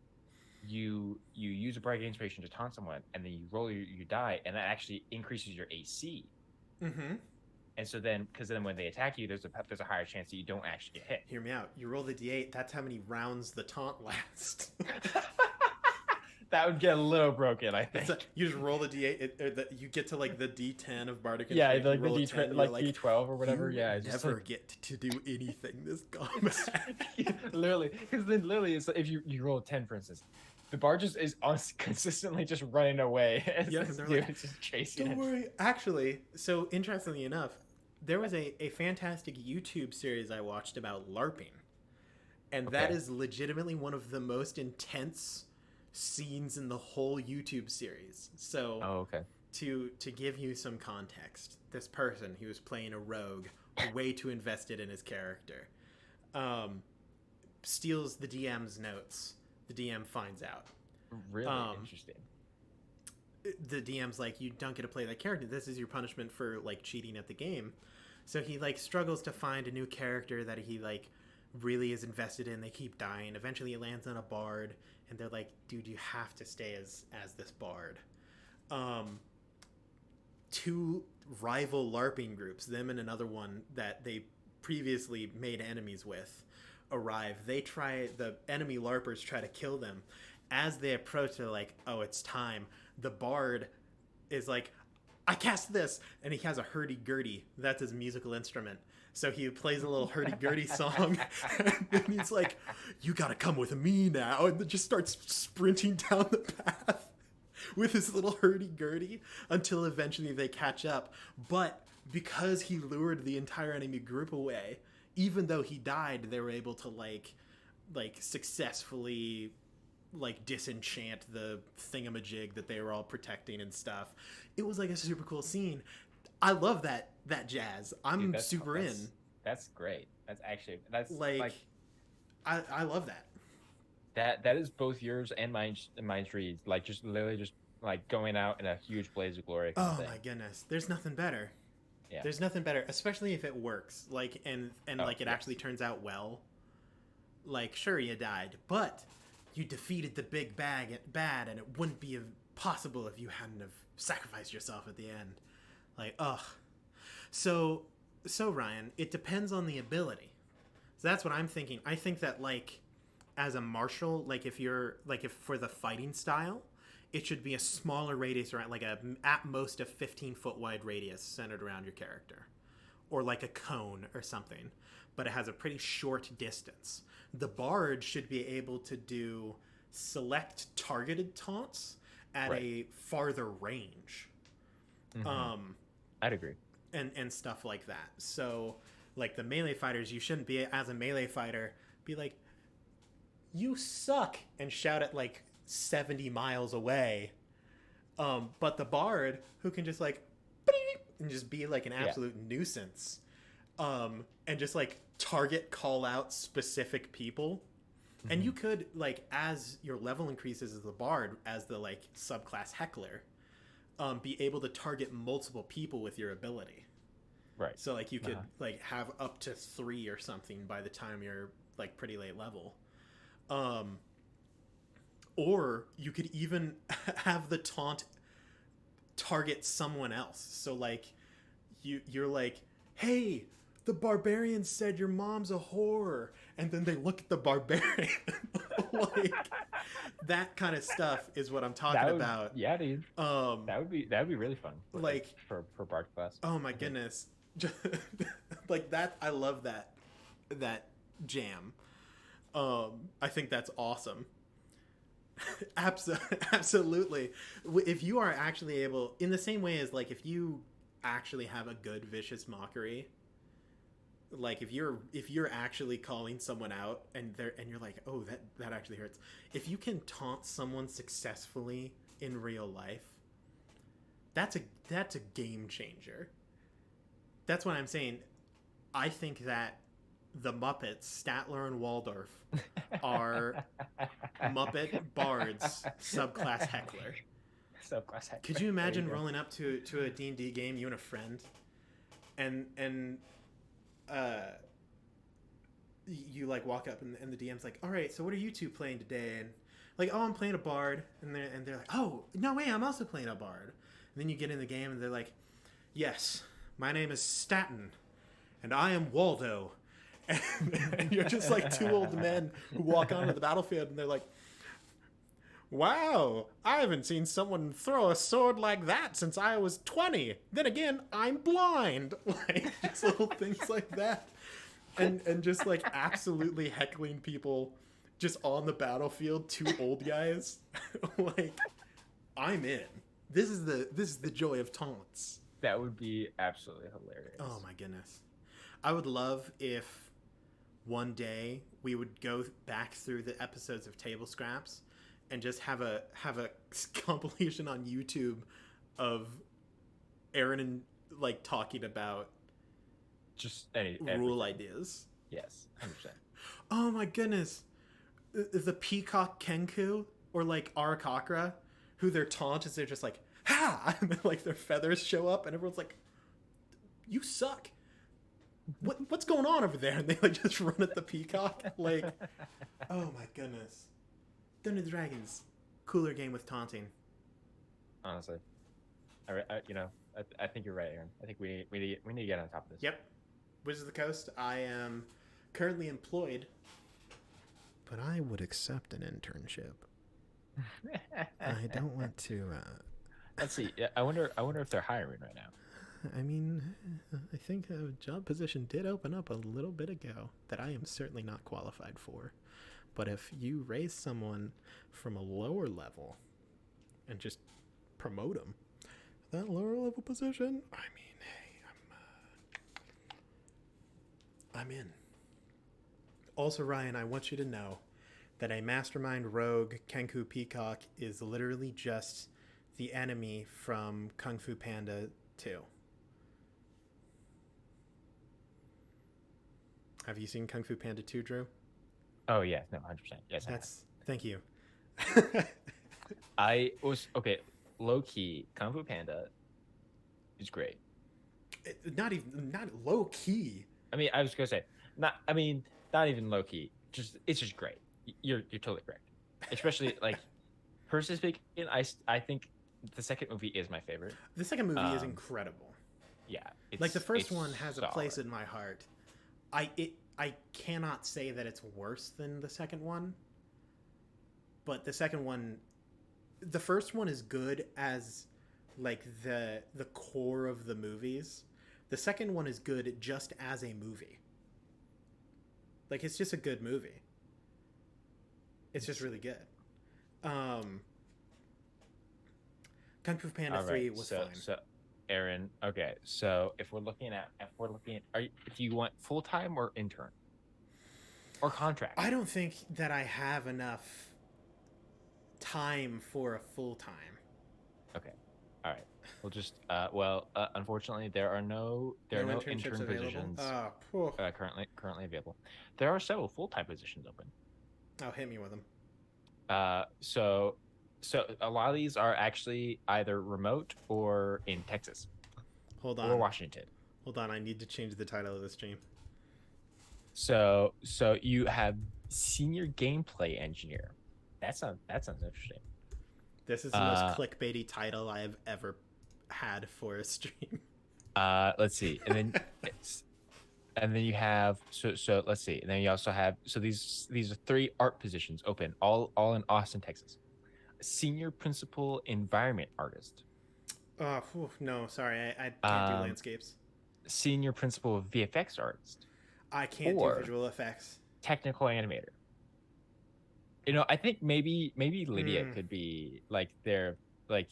you use a bardic inspiration to taunt someone, and then you roll you die, and that actually increases your AC. Mm-hmm. And so then, because then when they attack you, there's a higher chance that you don't actually get hit. Hear me out. You roll the d8. That's how many rounds the taunt lasts. That would get a little broken, I think. You just roll the d8. You get to like the d10 of bardic Yeah, inspiration. like You the roll a D 10, like you're D12 or whatever. You Yeah, it's just never like, get to do anything this combat. literally, because then literally, it's if you roll a 10, for instance, the bar just is consistently just running away. As Yeah, this they're dude like, is just chasing Don't it. worry. Actually, so interestingly enough, there was a fantastic YouTube series I watched about LARPing. And that Okay. is legitimately one of the most intense scenes in the whole YouTube series. So Oh, okay. to give you some context, this person, he was playing a rogue, way too invested in his character, steals the DM's notes. The DM finds out. Really interesting. The DM's like, you don't get to play that character. This is your punishment for like cheating at the game. So he like struggles to find a new character that he like really is invested in. They keep dying. Eventually he lands on a bard, and they're like, dude, you have to stay as this bard. Two rival LARPing groups, them and another one that they previously made enemies with, arrive. The enemy LARPers try to kill them. As they approach, they're like, oh, it's time. The bard is like, I cast this, and he has a hurdy-gurdy. That's his musical instrument. So he plays a little hurdy-gurdy song, and then he's like, you gotta come with me now, and then just starts sprinting down the path with his little hurdy-gurdy until eventually they catch up. But because he lured the entire enemy group away, even though he died, they were able to like successfully like disenchant the thingamajig that they were all protecting and stuff. It was like a super cool scene. I love that jazz. I'm Dude, super in. That's great. That's Like, I love that. that is both yours and mine's reads. Like just literally just like going out in a huge blaze of glory. Oh thing. my goodness, there's nothing better. Yeah. There's nothing better, especially if it works. Like and like it yes. actually turns out well. Like sure you died, but you defeated the big bad, and it wouldn't be possible if you hadn't have sacrificed yourself at the end. Like ugh. So Ryan, it depends on the ability. So that's what I'm thinking. I think that like as a martial, like if for the fighting style, it should be a smaller radius around, like at most a 15-foot wide radius centered around your character, or like a cone or something, but it has a pretty short distance. The bard should be able to do select targeted taunts at a farther range. I'd agree. And stuff like that. So like the melee fighters, you shouldn't be, as a melee fighter, be like, you suck, and shout at like 70 miles away. But the bard, who can just like and just be like an absolute nuisance, and just like target call out specific people. And you could like, as your level increases as the bard, as the like subclass heckler, be able to target multiple people with your ability. Right. So like you could like have up to 3 or something by the time you're like pretty late level. Or you could even have the taunt target someone else. So like you're like, hey, the barbarian said your mom's a whore, and then they look at the barbarian. Like that kind of stuff is what I'm talking about. Yeah, dude. That would be really fun. For bard class. Oh my goodness. Like that, I love that jam. I think that's awesome. Absolutely. If you are actually able, in the same way as like if you actually have a good vicious mockery, like if you're actually calling someone out and you're like, oh, that actually hurts. If you can taunt someone successfully in real life, that's a game changer. That's what I'm saying. I think that the Muppets, Statler and Waldorf, are Muppet bards subclass heckler. Subclass heckler. Could you imagine rolling up to a D&D game, you and a friend, and you like walk up and the DM's like, all right, so what are you two playing today? And like, oh, I'm playing a bard, and they're like, oh, no way, I'm also playing a bard. And then you get in the game and they're like, yes, my name is Staten, and I am Waldo. And you're just like two old men who walk onto the battlefield and they're like, wow, I haven't seen someone throw a sword like that since I was 20. Then again, I'm blind. Like, just little things like that. And just like absolutely heckling people just on the battlefield, two old guys. Like, I'm in. This is the joy of taunts. That would be absolutely hilarious. Oh my goodness. I would love if one day we would go back through the episodes of Table Scraps and just have a compilation on YouTube of Aaron and like talking about just rule ideas. Yes, 100%. Oh my goodness. The Peacock Kenku or like Arakakra, who their taunt is they're just like, ha! And then like their feathers show up and everyone's like, you suck. What's going on over there? And they like just run at the peacock. Like, oh my goodness. Dungeons and Dragons, cooler game with taunting. Honestly, I think you're right, Aaron. I think we need to get on top of this. Yep. Wizards of the Coast. I am currently employed, but I would accept an internship. I don't want to. Let's see. I wonder if they're hiring right now. I mean, I think a job position did open up a little bit ago that I am certainly not qualified for. But if you raise someone from a lower level and just promote them, that lower level position, I mean, hey, I'm in. Also, Ryan, I want you to know that a mastermind rogue Kenku Peacock is literally just the enemy from Kung Fu Panda 2. Have you seen Kung Fu Panda 2, Drew? Oh yeah, no, 100%. Yes, Thank you. I was okay. Low key, Kung Fu is great. Not low key. I mean, I was gonna say not even low key. It's just great. You're totally correct. Especially like, personally speaking, I think the second movie is my favorite. The second movie is incredible. Yeah, like the first one has solid. a place in my heart. I cannot say that it's worse than the second one, but the first one is good as like the core of the movies. The second one is good just as a movie. Like, it's just a good movie. It's just really good. Kung Fu Panda 3 was fine. So Aaron, okay, so if we're looking at, do you want full-time or intern? Or contract? I don't think that I have enough time for a full-time. Okay. All right. We'll just, unfortunately, there are no intern positions currently available. There are several full-time positions open. Oh, hit me with them. So a lot of these are actually either remote or in Texas. Hold on. Or Washington. Hold on, I need to change the title of the stream. So you have senior gameplay engineer. That sounds interesting. This is the most clickbaity title I have ever had for a stream. Let's see, and then you have so let's see, and then you also have these are 3 art positions open, all in Austin, Texas. Senior principal environment artist. No, sorry, I can't do landscapes. Senior principal VFX artist. I can't do visual effects. Technical animator. I think maybe Lydia Hmm. could be like their like.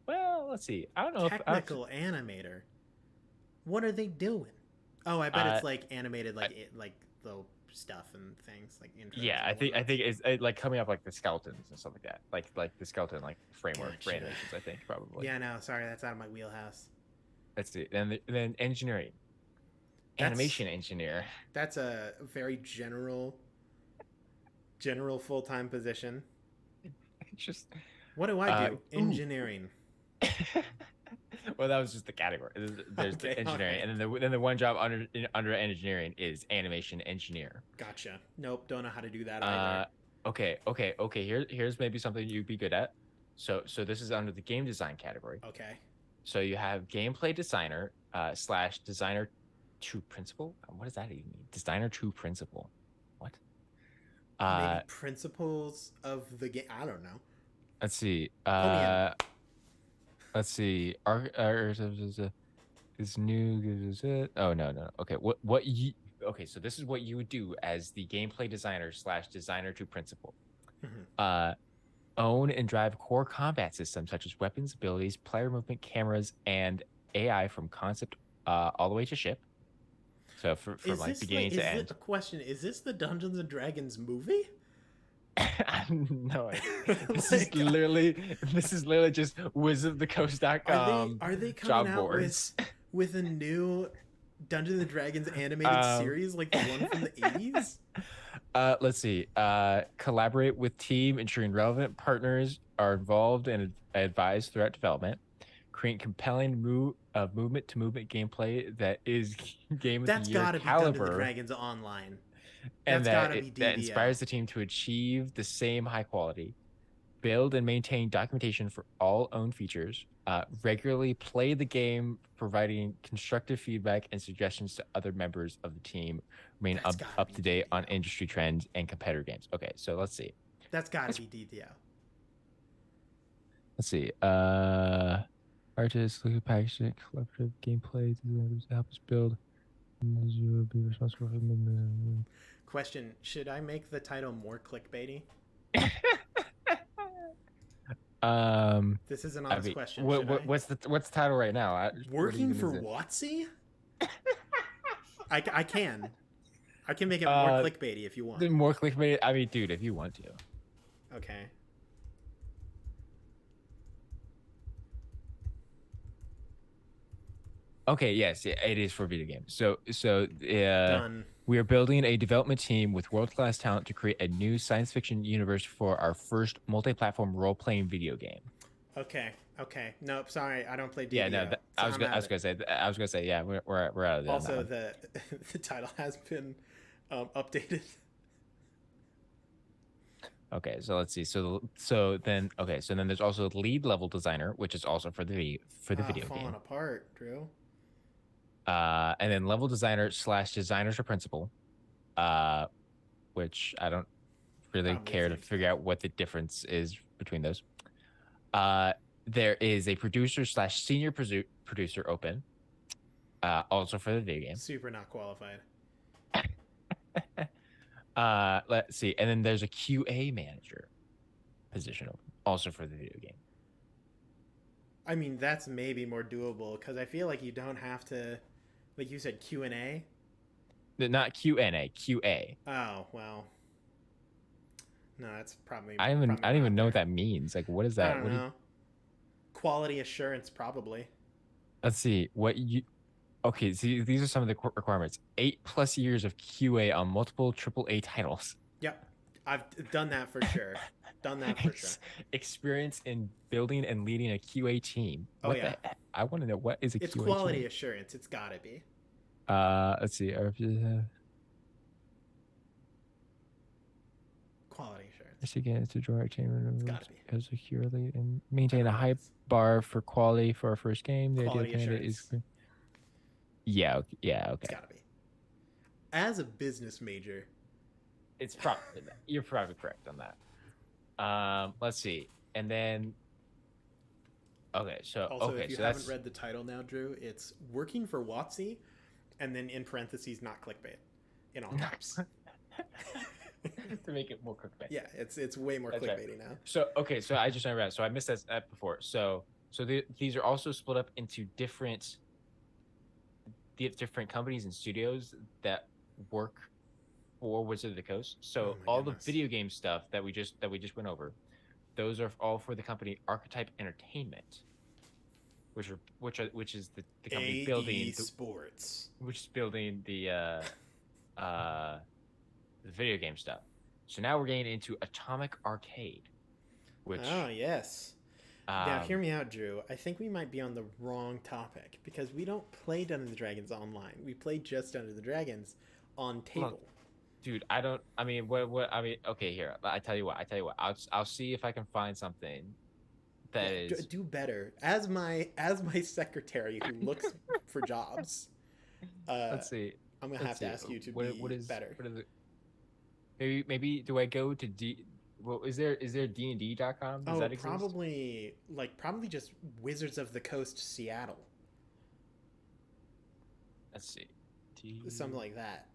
Well, let's see. I don't know if Technical animator. What are they doing? Oh, I bet uh, it's like animated, I, like little stuff and things, like intros yeah, and I whatnots. think it's like coming up like the skeletons and stuff like that. Like the skeleton like framework for Gotcha. animations. I think probably. Yeah, no, sorry, that's out of my wheelhouse. Let's see. Then engineering, That's animation engineer. that's a very general full time position. It's just What do I do? ooh. Engineering. Well, that was just the category. There's the Okay, all engineering, right. and then the one job under engineering is animation engineer. Gotcha. Nope, don't know how to do that either. Uh, okay. Here's maybe something you'd be good at. So this is under the game design category. Okay. So you have gameplay designer slash designer to principal. What does that even mean? Designer to principal. What? Maybe Uh, principles of the game. I don't know. let's see. Fill me in. Let's see. Is new is it? Oh no. Okay. What you okay, so this is what you would do as the gameplay designer slash designer to principal. Mhm. Uh own and drive core combat systems such as weapons, abilities, player movement, cameras, and AI from concept all the way to ship. So from Is like this like beginning to is this end. a question? Is this the Dungeons and Dragons movie? I have no idea. Like, This is literally just wizardofthecoast.com are they coming job out boards. with a new Dungeons and Dragons animated Um series like the one from the 80s? let's see. Collaborate with team, ensuring relevant partners are involved and advised throughout development. Create compelling movement to movement gameplay that is game of the That's year got to be Dungeons and caliber, Dragons Online. and That's got to be that DDO. inspires the team to achieve the same high quality. Build and maintain documentation for all owned features. Regularly play the game, providing constructive feedback and suggestions to other members of the team. Remain That's got to up be to date on DDO. industry trends and competitor games. Okay, so let's see. That's got to That's be DDO. let's see. Artists, look at packaging, collaborative gameplay to help us build. You will be responsible for. Question: should I make the title more clickbaity? um, This is an I honest mean, question. Should I? what's the title right now? What Working even for is it? WotC? I can. I can make it more Uh, clickbaity if you want. the more clickbait. I mean, dude, if you want to. Okay. Okay, yes, yeah, it is for video games. Done. We are building a development team with world-class talent to create a new science fiction universe for our first multi-platform role-playing video game. Okay. Okay. Nope. Sorry, I don't play Yeah, no, DDO, so I'm I out was of it. gonna say, yeah, we're out of it on that Also, one. the title has been updated. Okay, so let's see. So then there's also lead level designer, which is also for the Ah, video falling game. apart, Drew. And then level designer slash designers or principal, uh, which I don't really Probably the care to same figure stuff. out what the difference is between those. Uh, there is a producer slash senior producer open, also for the video game. Super not qualified. Let's see, and then there's a QA manager position open, also for the video game. I mean, that's maybe more doable because I feel like you don't have to, like you said, Q&A. Not QNA, QA. Oh well, no, that's I probably don't not even know what there. that means. Like, what is I that? don't know. Quality assurance, probably. Let's see. Okay, see, these are some of the requirements. 8+ years of QA on multiple AAA titles. Yep, I've done that for sure. Done that for sure. Ex- Experience in building and leading a QA team. Oh What yeah, the I want to know, what is a it's QA quality team? assurance. It's gotta be. Let's see. Quality assurance. Again, to draw our It's team gotta be. securely and I maintain don't a know if high it's bar for quality for our first game. The ideal quality candidate is. assurance. Yeah. Yeah. It's Okay. gotta be. As a business major, It's probably that. You're probably correct on that. Let's see. And then also, if you so haven't that's read the title now, Drew, it's working for WotC, and then in parentheses, not clickbait, in all caps. to make it more clickbait. Yeah, it's way more That's right. clickbaity now. So okay, so I just remember that. So I missed that before. These are also split up into different companies and studios that work for Wizard of the Coast. Oh So my all the goodness. video game stuff that we just went over, those are all for the company Archetype Entertainment, which is the company AE Sports. which is building uh the video game stuff. So now we're getting into Atomic Arcade, Oh which yes. Now hear um me out, Drew. I think we might be on the wrong topic because we don't play Dungeons and Dragons online. We play just Dungeons and Dragons on table. look, dude, I mean what I mean, okay, here. I tell you what. I'll see if I can find something that Yeah, is do better. As my secretary who looks for jobs, let's see. I'm gonna Let's have to see. ask you to What be is better. what is it? Maybe do I go to D well is there dnd.com? Does Oh, that exist? probably just Wizards of the Coast Seattle, Let's see. D something like that.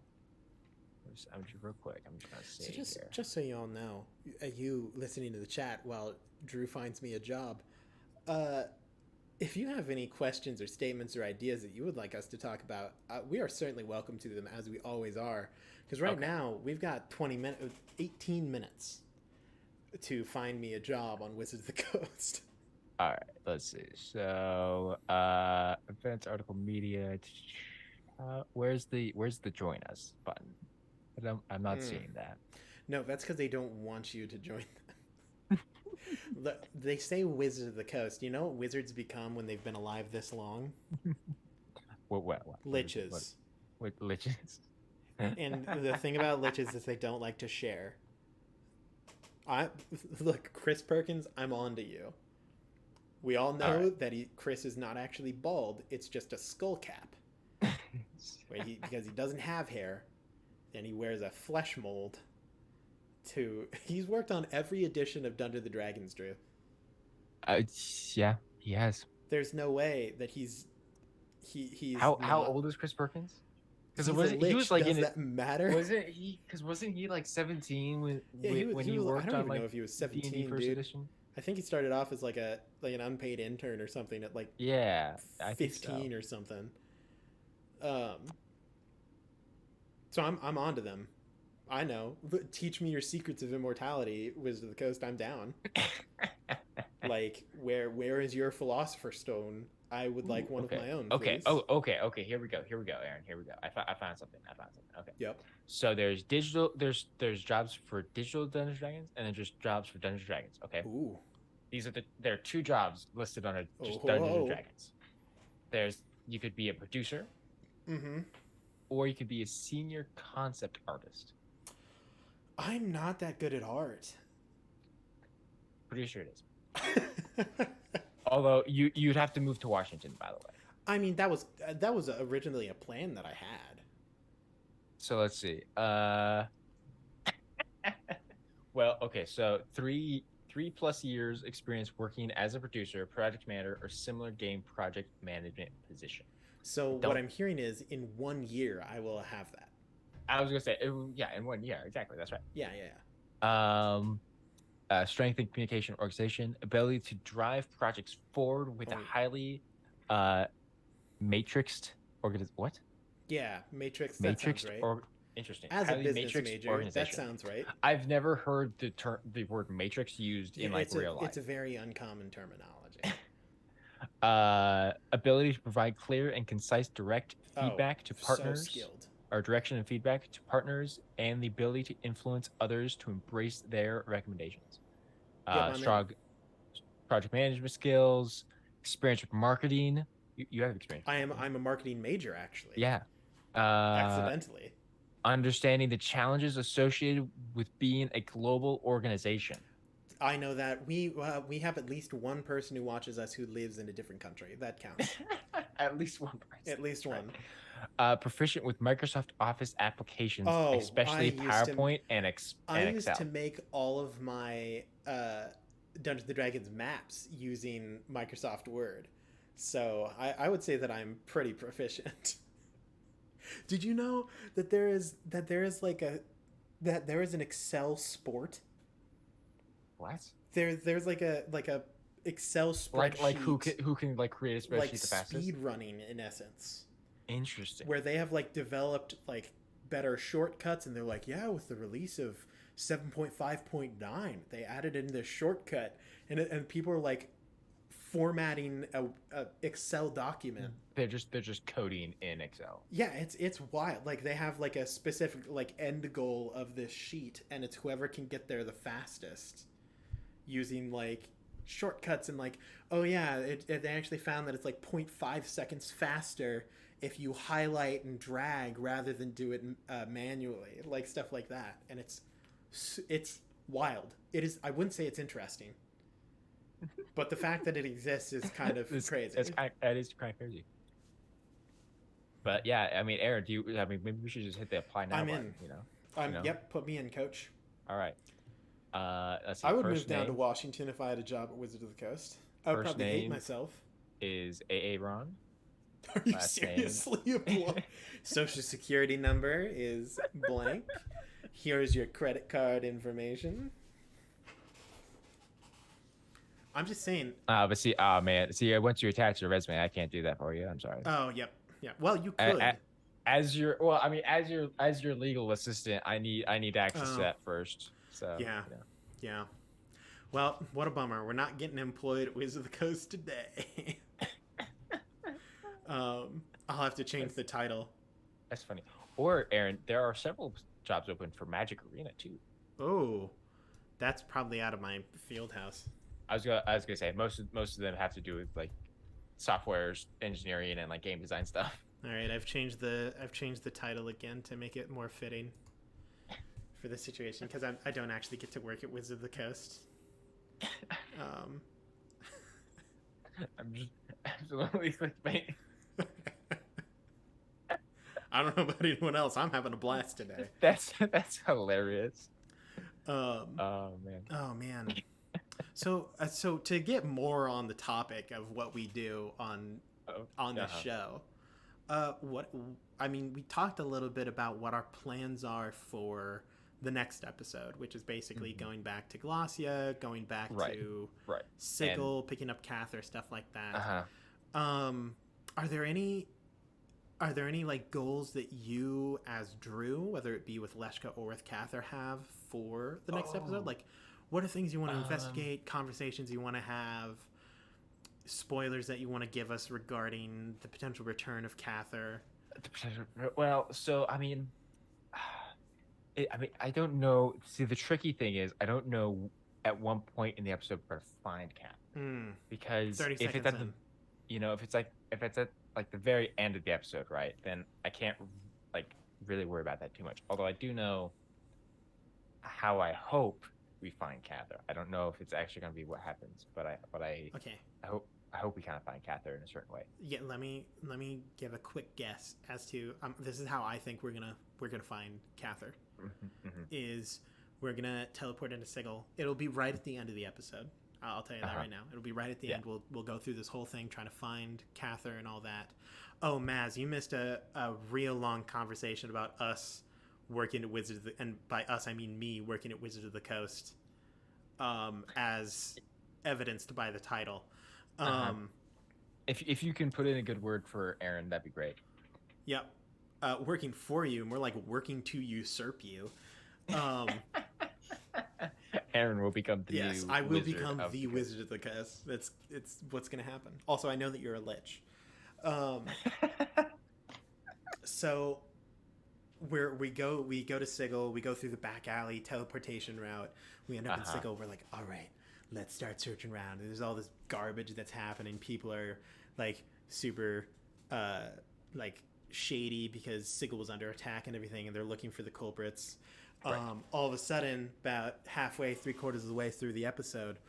I'm just real quick. I'm just gonna So say here. just so y'all know, you listening to the chat while Drew finds me a job, uh, if you have any questions or statements or ideas that you would like us to talk about, we are certainly welcome to them as we always are. Because right Okay. now we've got 18 minutes to find me a job on Wizards of the Coast. All right, let's see. So, events, article, media. Where's the join us button? I'm not Mm. seeing that. No, that's because they don't want you to join them. They say Wizards of the Coast. You know what wizards become when they've been alive this long? Liches. What liches? And the thing about liches is they don't like to share. I look, Chris Perkins, I'm on to you. We all know right. that Chris is not actually bald. It's just a skull cap. Because he doesn't have hair, and he wears a flesh mold. He's worked on every edition of Dungeons and Dragons, Drew. Uh, yeah, he has. There's no way that he's How not. old is Chris Perkins? Because He's was a it he lich. was like Does in that it? matter? Wasn't he like 17 when Yeah, when he he was. I worked don't on even like know if he was D&D 17, first dude. edition? I think he started off as like an unpaid intern or something at like Yeah, I think 15 so. or something. Um, so I'm on to them. I know. Teach me your secrets of immortality, Wizard of the Coast. I'm down. Like, where is your philosopher's stone? I would like one of Okay. my own, Okay. please. Oh, okay. Here we go, Aaron. Here we go. I found something. Okay. Yep. So there's jobs for digital Dungeons and Dragons, and then just jobs for Dungeons and Dragons. Okay. Ooh. There are two jobs listed under just Dungeons and Oh. Dragons. You could be a producer, Mm-hmm. or you could be a senior concept artist. I'm not that good at art. Pretty sure it is. Although you'd have to move to Washington, by the way. I mean, that was originally a plan that I had. So let's see. Well, okay. So three plus years experience working as a producer, project manager, or similar game project management position. So what Don't. I'm hearing is, in 1 year, I will have that. I was gonna say, yeah, in 1 year, exactly. That's right. Yeah. Strength in communication, organization, ability to drive projects forward with a Oh. highly matrixed What? Yeah, Matrix. That Matrixed sounds right. or interesting. As a Highly business matrixed major, organization. that sounds right. I've never heard the word matrix used in like real life. It's a very uncommon terminology. Ability to provide clear and concise direct feedback to So partners, skilled. or direction and feedback to partners, and the ability to influence others to embrace their recommendations. Strong project management skills, experience with marketing. You have experience. I'm a marketing major, actually. Yeah. Accidentally. Understanding the challenges associated with being a global organization. I know that we have at least one person who watches us who lives in a different country. That counts. At least one person. At least one. Proficient with Microsoft Office applications, Oh, especially PowerPoint and Excel. I used to make all of my Dungeons and Dragons maps using Microsoft Word. So I would say that I'm pretty proficient. Did you know that there is like that there is an Excel sport. What? There's like a Excel Like spreadsheet, who can like create a like spreadsheet the fastest? speed running in essence, Interesting. where they have like developed like better shortcuts, and they're like, yeah, with the release of 7.5.9, they added in this shortcut, and people are like formatting a Excel document. They're just coding in Excel. Yeah, it's wild. Like they have like a specific like end goal of this sheet, and it's whoever can get there the fastest using like shortcuts, and like, oh yeah, they actually found that it's like 0.5 seconds faster if you highlight and drag rather than do it manually, like stuff like that. And it's wild. It is. I wouldn't say it's interesting, but the fact that it exists is kind of crazy. That is kind of crazy. But yeah, I mean, Aaron, I mean, maybe we should just hit the apply now I'm button, in. Yep, put me in, coach. All right. Let's see. I would first move down to name Washington if I had a job at Wizard of the Coast. I would First probably hate name. myself. is Aaron. Are you Last name. seriously? Social security number is blank. Here's your credit card information. I'm just saying. But see, oh man, see, once you attach your resume, I can't do that for you. I'm sorry. Oh, yep. Yeah. Well, you could. As your legal assistant, I need access to that first. So yeah. Yeah. Well, what a bummer. We're not getting employed at Wizard of the Coast today. I'll have to change the title. That's funny. Or Aaron, there are several jobs open for Magic Arena too. Oh, that's probably out of my field house. I was gonna say most of them have to do with like softwares engineering and like game design stuff. All right, I've changed the title again to make it more fitting for the situation, because I don't actually get to work at Wizard of the Coast. I'm just absolutely clickbait. I don't know about anyone else. I'm having a blast today. That's hilarious. Oh man. So to get more on the topic of what we do on this show, we talked a little bit about what our plans are for the next episode, which is basically going back to Glossia, going back to Sigil, picking up Cather, stuff like that. Are there any like goals that you as Drew, whether it be with Leshka or with Cather, have for the next episode? Like, what are things you want to investigate, conversations you want to have, spoilers that you want to give us regarding the potential return of Cather? Well, so I mean, I don't know. See, the tricky thing is, I don't know at one point in the episode where to find Cather, because if it's at if it's at like the very end of the episode, right, then I can't like really worry about that too much. Although I do know how I hope we find Cather. I don't know if it's actually going to be what happens, but I hope we kind of find Cather in a certain way. Yeah, let me give a quick guess as to this is how I think we're gonna find Cather. Is we're gonna teleport into Sigil. It'll be right at the end of the episode. I'll tell you that right now. It'll be right at the end. We'll go through this whole thing trying to find Cather and all that. Oh, Maz, you missed a real long conversation about us working at Wizard of the, and by us I mean me working at Wizard of the Coast, as evidenced by the title. If you can put in a good word for Aaron, that'd be great. Yep. Working for you, more like working to usurp you. Aaron will become the yes, I will become the Wizard of the Coast. It's what's gonna happen. Also, I know that you're a lich. So we go to Sigil, we go through the back alley teleportation route, we end up in Sigil. We're like, all right, let's start searching around. There's all this garbage that's happening. People are like super like shady because Sigil was under attack and everything, and they're looking for the culprits. All of a sudden, about halfway, 3/4 of the way through the episode,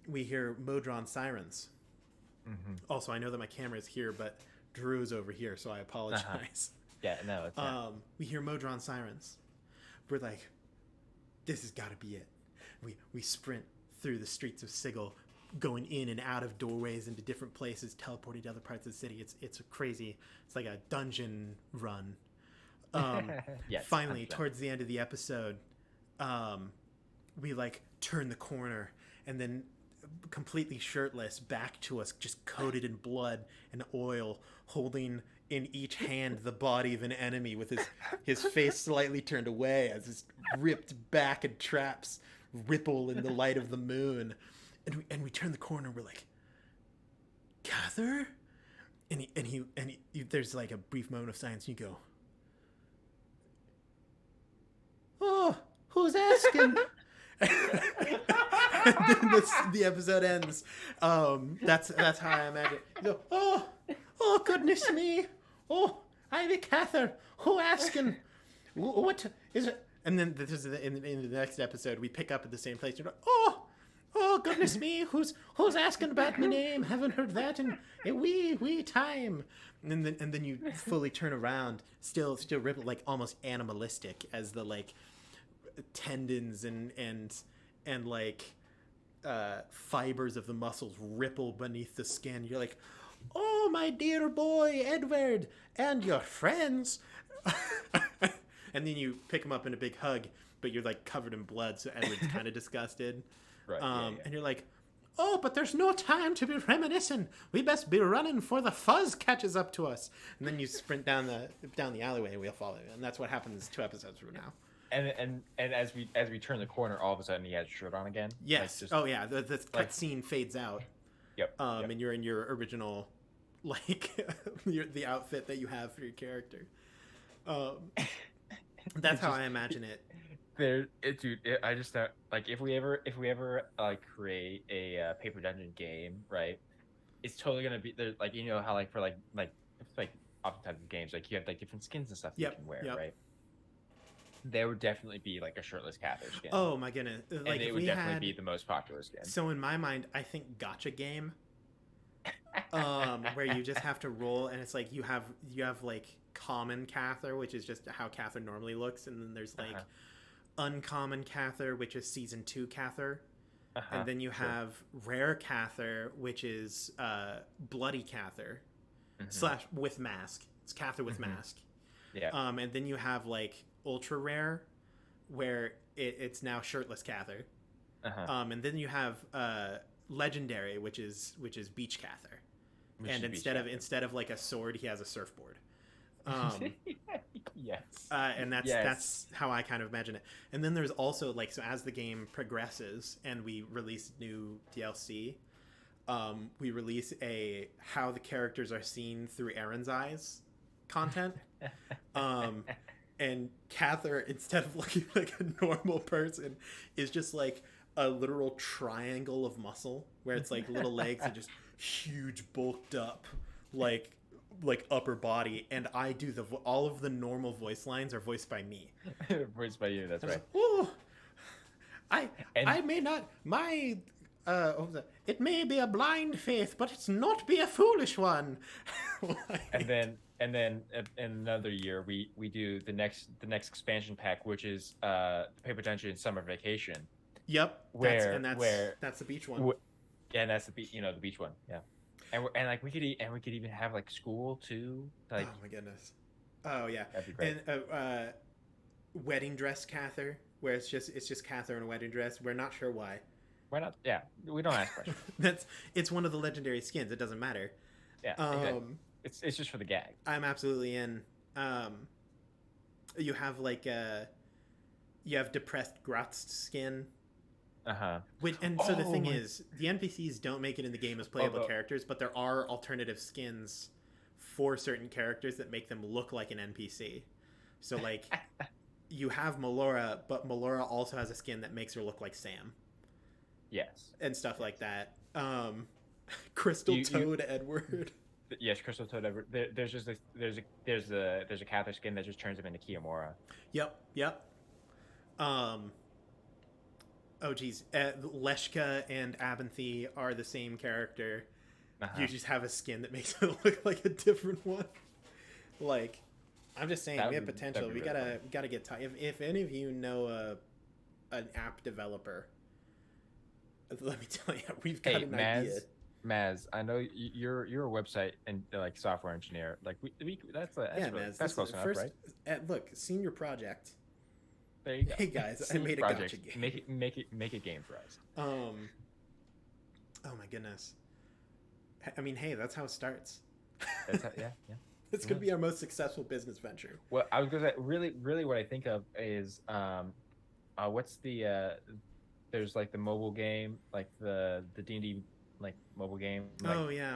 we hear Modron sirens. Also, I know that my camera is here, but Drew's over here, so I apologize. Yeah, no, it's we hear Modron sirens. We're like, this has got to be it. We sprint through the streets of Sigil, going in and out of doorways into different places, teleporting to other parts of the city. It's crazy. It's like a dungeon run. Yes, Finally, 100%. towards the end of the episode, we like turn the corner, and then completely shirtless, back to us, just coated in blood and oil, holding in each hand the body of an enemy, with his face slightly turned away as his ripped back and traps ripple in the light of the moon. And we turn the corner, and we're like, Cather? There's like a brief moment of silence, and you go, oh, who's asking? And then the episode ends. That's how I imagine it. You go, oh, goodness me. Oh, I'm a Cather. Who asking? What is it? And then in the next episode, we pick up at the same place. You're like, oh, goodness me. Who's asking about my name? Haven't heard that in a wee time. And then you fully turn around, still ripple, like almost animalistic, as the like tendons and like fibers of the muscles ripple beneath the skin. You're like, oh, my dear boy Edward and your friends. And then you pick him up in a big hug, but you're like covered in blood, so Edward's kind of disgusted. Right. And you're like, oh, but there's no time to be reminiscing. We best be running before the fuzz catches up to us. And then you sprint down the alleyway, and we'll follow you. And that's what happens 2 episodes from now. And as we turn the corner, all of a sudden he has a shirt on again. Yes. Like The cut scene fades out. Yep. And you're in your original, like, the outfit that you have for your character. That's how I imagine it. I just thought, like, if we ever like create a paper dungeon game, right? It's totally gonna be there. Like, you know how like for like oftentimes in games, like you have like different skins and stuff you can wear, right? There would definitely be like a shirtless Cather skin. Oh my goodness! Like, and it would definitely be the most popular skin. So in my mind, I think gacha game, where you just have to roll, and it's like you have like common Cather, which is just how Cather normally looks, and then there's like uncommon Cather, which is season 2 Cather, and then you have rare Cather, which is bloody Cather / with mask. It's Cather with mask. Yeah. And then you have like ultra rare, where it's now shirtless Cather. And then you have legendary, which is beach Cather. And instead of like a sword, he has a surfboard. Yes. And that's how I kind of imagine it. And then there's also like, so as the game progresses and we release new DLC, we release a how the characters are seen through Aaron's eyes content. And Cather, instead of looking like a normal person, is just like a literal triangle of muscle, where it's like little legs and just huge bulked up like upper body. And I do all of the normal voice lines are voiced by me. Voiced by you, that's right. Ooh, I may not it may be a blind faith, but it's not be a foolish one. And then in another year we do the next expansion pack, which is Paper Dungeon Summer Vacation. Yep. That's the beach one. And that's the beach one. Yeah. And like we could even have like school too. Like, oh my goodness. Oh yeah. That'd be great. And wedding dress Cather, where it's just Cather in a wedding dress. We're not sure why. Why not? Yeah, we don't ask questions. It's one of the legendary skins. It doesn't matter. Yeah. Exactly. It's just for the gag. I'm absolutely in. You have like you have depressed Grotz skin. So the thing is, the NPCs don't make it in the game as playable characters, but there are alternative skins for certain characters that make them look like an NPC. So like, you have Melora, but Melora also has a skin that makes her look like Sam. Yes. And stuff like that. Crystal Toad Edward. Yes, Crystal Toad Edward. There's a Cather skin that just turns him into Kiamora. Yep. Oh geez, Leshka and Abinthy are the same character. You just have a skin that makes it look like a different one. Like, I'm just saying, we have potential. We gotta get tight. If any of you know an app developer, let me tell you, we've got an idea. Maz, I know you're a website and like software engineer. Like we Yeah, really, Maz. that's This is close enough, first. right? Look, senior project. There you go. Hey guys, I Senior made a gotcha project. game. Make a game for us. Um. Oh my goodness. I mean, hey, that's how it starts. That's how, yeah, yeah. This could be our most successful business venture. Well, I was gonna say, really, what I think of is what's the there's like the mobile game, like the D&D like mobile game, like Oh yeah,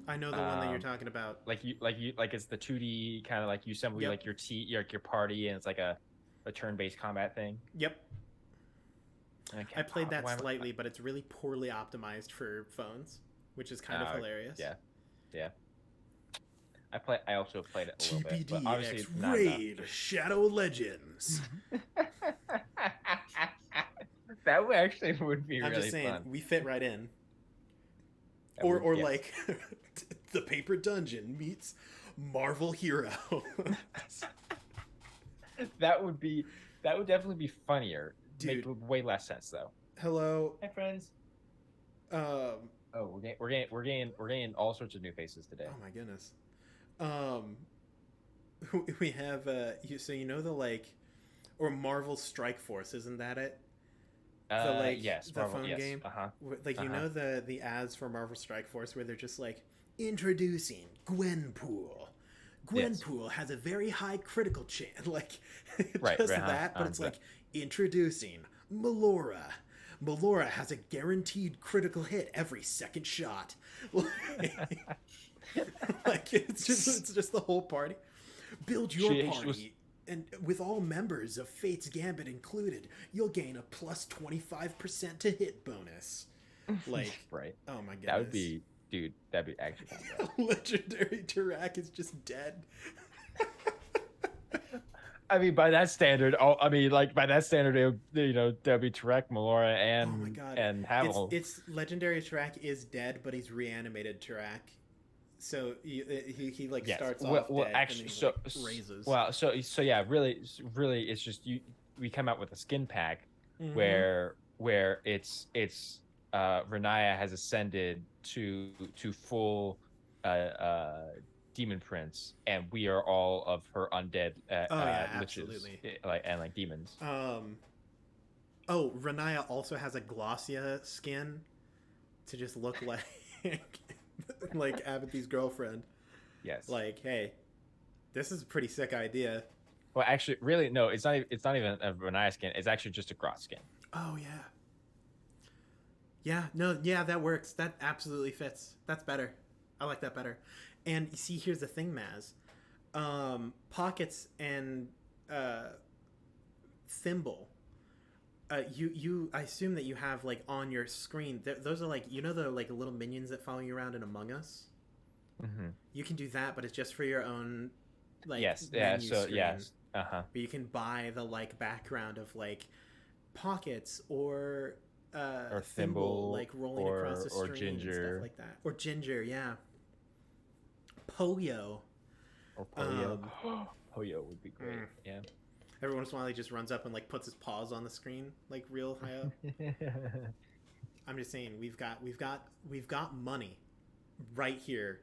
I know the one that you're um talking about. like it's the 2D kind of like you assemble Yep. like your party, and it's like a turn-based combat thing. Yep. And I played that why am slightly, but it's really poorly optimized for phones, which is kind of hilarious. yeah, yeah. I also played it a little bit, but TPD obviously X not Raid Shadow Legends. enough. That would actually would be I'm really just saying, fun. we fit right in. That Or yes. like the Paper Dungeon meets Marvel Hero. that would definitely be funnier. Dude. Make way less sense though. Hello. Hi friends. Um. Oh, we're getting all sorts of new faces today. Oh my goodness. We have so you know the like, or Marvel Strike Force, isn't that it? The like yes, the Marvel, phone yes. game. Like you Uh-huh. know the ads for Marvel Strike Force where they're just like introducing Gwenpool. Yes. Gwenpool has a very high critical chance, like Right, just right, huh? that, but it's like introducing Melora. Melora has a guaranteed critical hit every second shot. Like it's just the whole party. Build your party, and with all members of Fate's Gambit included, you'll gain a plus 25% to hit bonus. Like, right. oh my goodness, That would be, dude. That'd be actually fun. Legendary Tarak is just dead. I mean, by that standard, by that standard, it would, there'll be Tarek, Melora, and Oh my god, and Havel. It's Legendary Tarak is dead, but he's reanimated Tarak. So he like starts off dead actually, and so like, raises. well, so yeah, really, it's just we come out with a skin pack Mm-hmm. where it's Renaya has ascended to full demon prince, and we are all of her undead liches, absolutely. like demons. Oh, Renaya also has a Glossia skin to just look like like Abithy's girlfriend. Yes. Like, hey, this is a pretty sick idea. Well, actually, really, no. It's not even a Renaya skin. It's actually just a Groth skin. Oh yeah. Yeah. No. Yeah, that works. That absolutely fits. That's better. I like that better. And you see, here's the thing, Maz. Pockets and Thimble. You I assume that you have like on your screen. Those are like the like little minions that follow you around in Among Us. Mm-hmm. You can do that, but it's just for your own like yes. menu Yeah. So screen. yes. Uh-huh. But you can buy the like background of like Pockets or Thimble like rolling across the screen or Ginger and stuff like that. Or Ginger, yeah. Poyo. Or Poyo. Poyo would be great. Yeah. Every once in a while, he just runs up and like puts his paws on the screen, like real high up. I'm just saying, we've got money right here.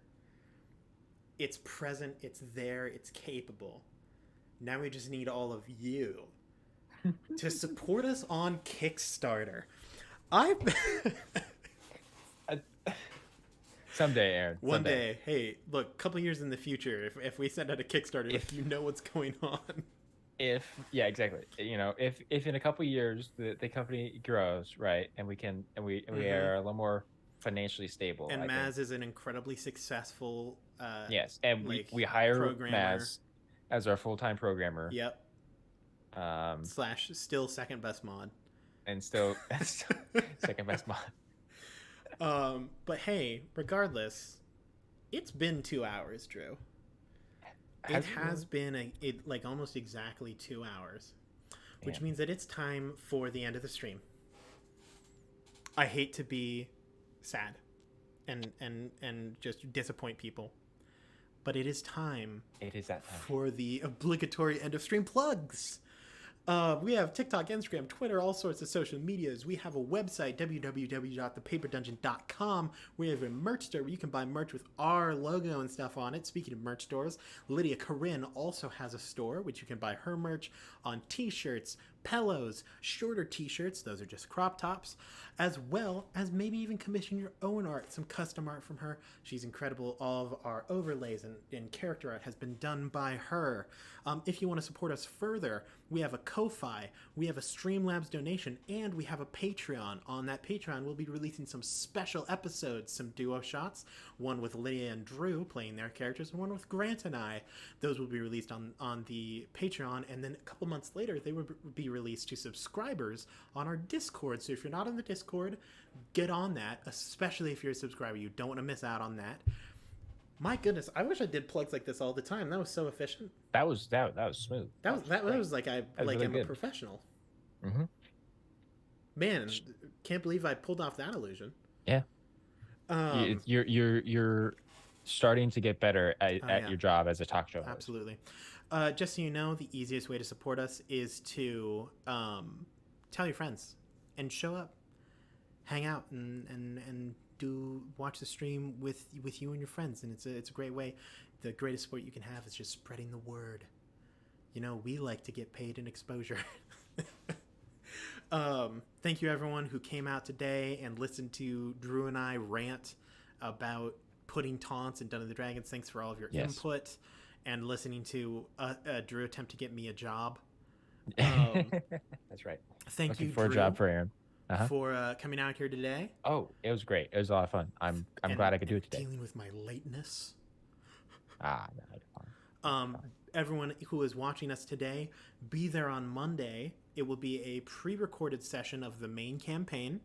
It's present. It's there. It's capable. Now we just need all of you to support us on Kickstarter. Someday, Aaron. One day. Hey, look, a couple years in the future, if we send out a Kickstarter, if you know what's going on. Exactly. If in a couple years the company grows, right, and we are a little more financially stable, and Maz is an incredibly successful yes, and we hire Maz as our full-time programmer. Yep. / still second best mod. And still second best mod. But hey, regardless, it's been 2 hours, Drew. It has been like almost exactly 2 hours, which means that it's time for the end of the stream. I hate to be sad and just disappoint people, but it is time. It is that time for the obligatory end of stream plugs. We have TikTok, Instagram, Twitter, all sorts of social medias. We have a website, www.thepaperdungeon.com. We have a merch store where you can buy merch with our logo and stuff on it. Speaking of merch stores, Lydia Corinne also has a store, which you can buy her merch on t-shirts, pillows, shorter t-shirts, those are just crop tops, as well as maybe even commission your own art, some custom art from her. She's incredible. All of our overlays and character art has been done by her. If you want to support us further, we have a Ko-Fi, we have a Streamlabs donation, and we have a Patreon. On that Patreon, we'll be releasing some special episodes, some duo shots, one with Lydia and Drew playing their characters, and one with Grant and I. Those will be released on the Patreon, and then a couple months later, they will be released to subscribers on our Discord. So if you're not on the Discord, get on that, especially if you're a subscriber. You don't want to miss out on that. My goodness, I wish I did plugs like this all the time. That was so efficient. That was smooth. That was like I'm really a professional. Mm-hmm. Man, can't believe I pulled off that illusion. Yeah. You're starting to get better at your job as a talk show host. Absolutely. Just so you know, the easiest way to support us is to tell your friends and show up, hang out, and watch the stream with you and your friends, and it's a great way. The greatest support you can have is just spreading the word. You know, we like to get paid in exposure. Thank you everyone who came out today and listened to Drew and I rant about putting taunts in Dungeons and Dragons. Thanks for all of your input and listening to Drew attempt to get me a job. That's right. Thank you, for Drew, a job for Aaron. for coming out here today. Oh, it was great. It was a lot of fun. I'm glad I could do it today. Dealing with my lateness. No, everyone who is watching us today, be there on Monday. It will be a pre-recorded session of the main campaign.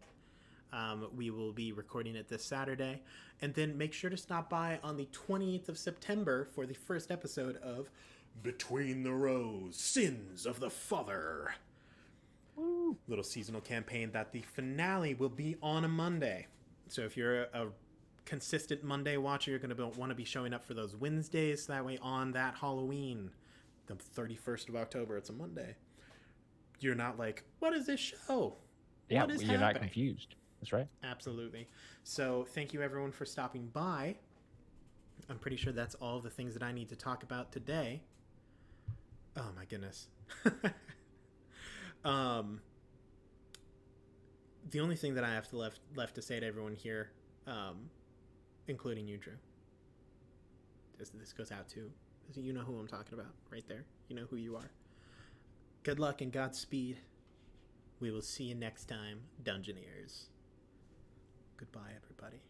We will be recording it this Saturday. And then make sure to stop by on the 20th of September for the first episode of Between the Rows, Sins of the Father. Woo. Little seasonal campaign that the finale will be on a Monday. So if you're a consistent Monday watcher, you're going to want to be showing up for those Wednesdays. So that way on that Halloween, the 31st of October, it's a Monday, you're not like, what is this show? Yeah, what is you're happening? Not confused. That's right. Absolutely. So thank you everyone for stopping by. I'm pretty sure that's all the things that I need to talk about today. Oh my goodness. The only thing that I have left to say to everyone here, including you, Drew, this goes out to, you know who I'm talking about right there. You know who you are. Good luck and Godspeed. We will see you next time, Dungeoneers. Goodbye, everybody.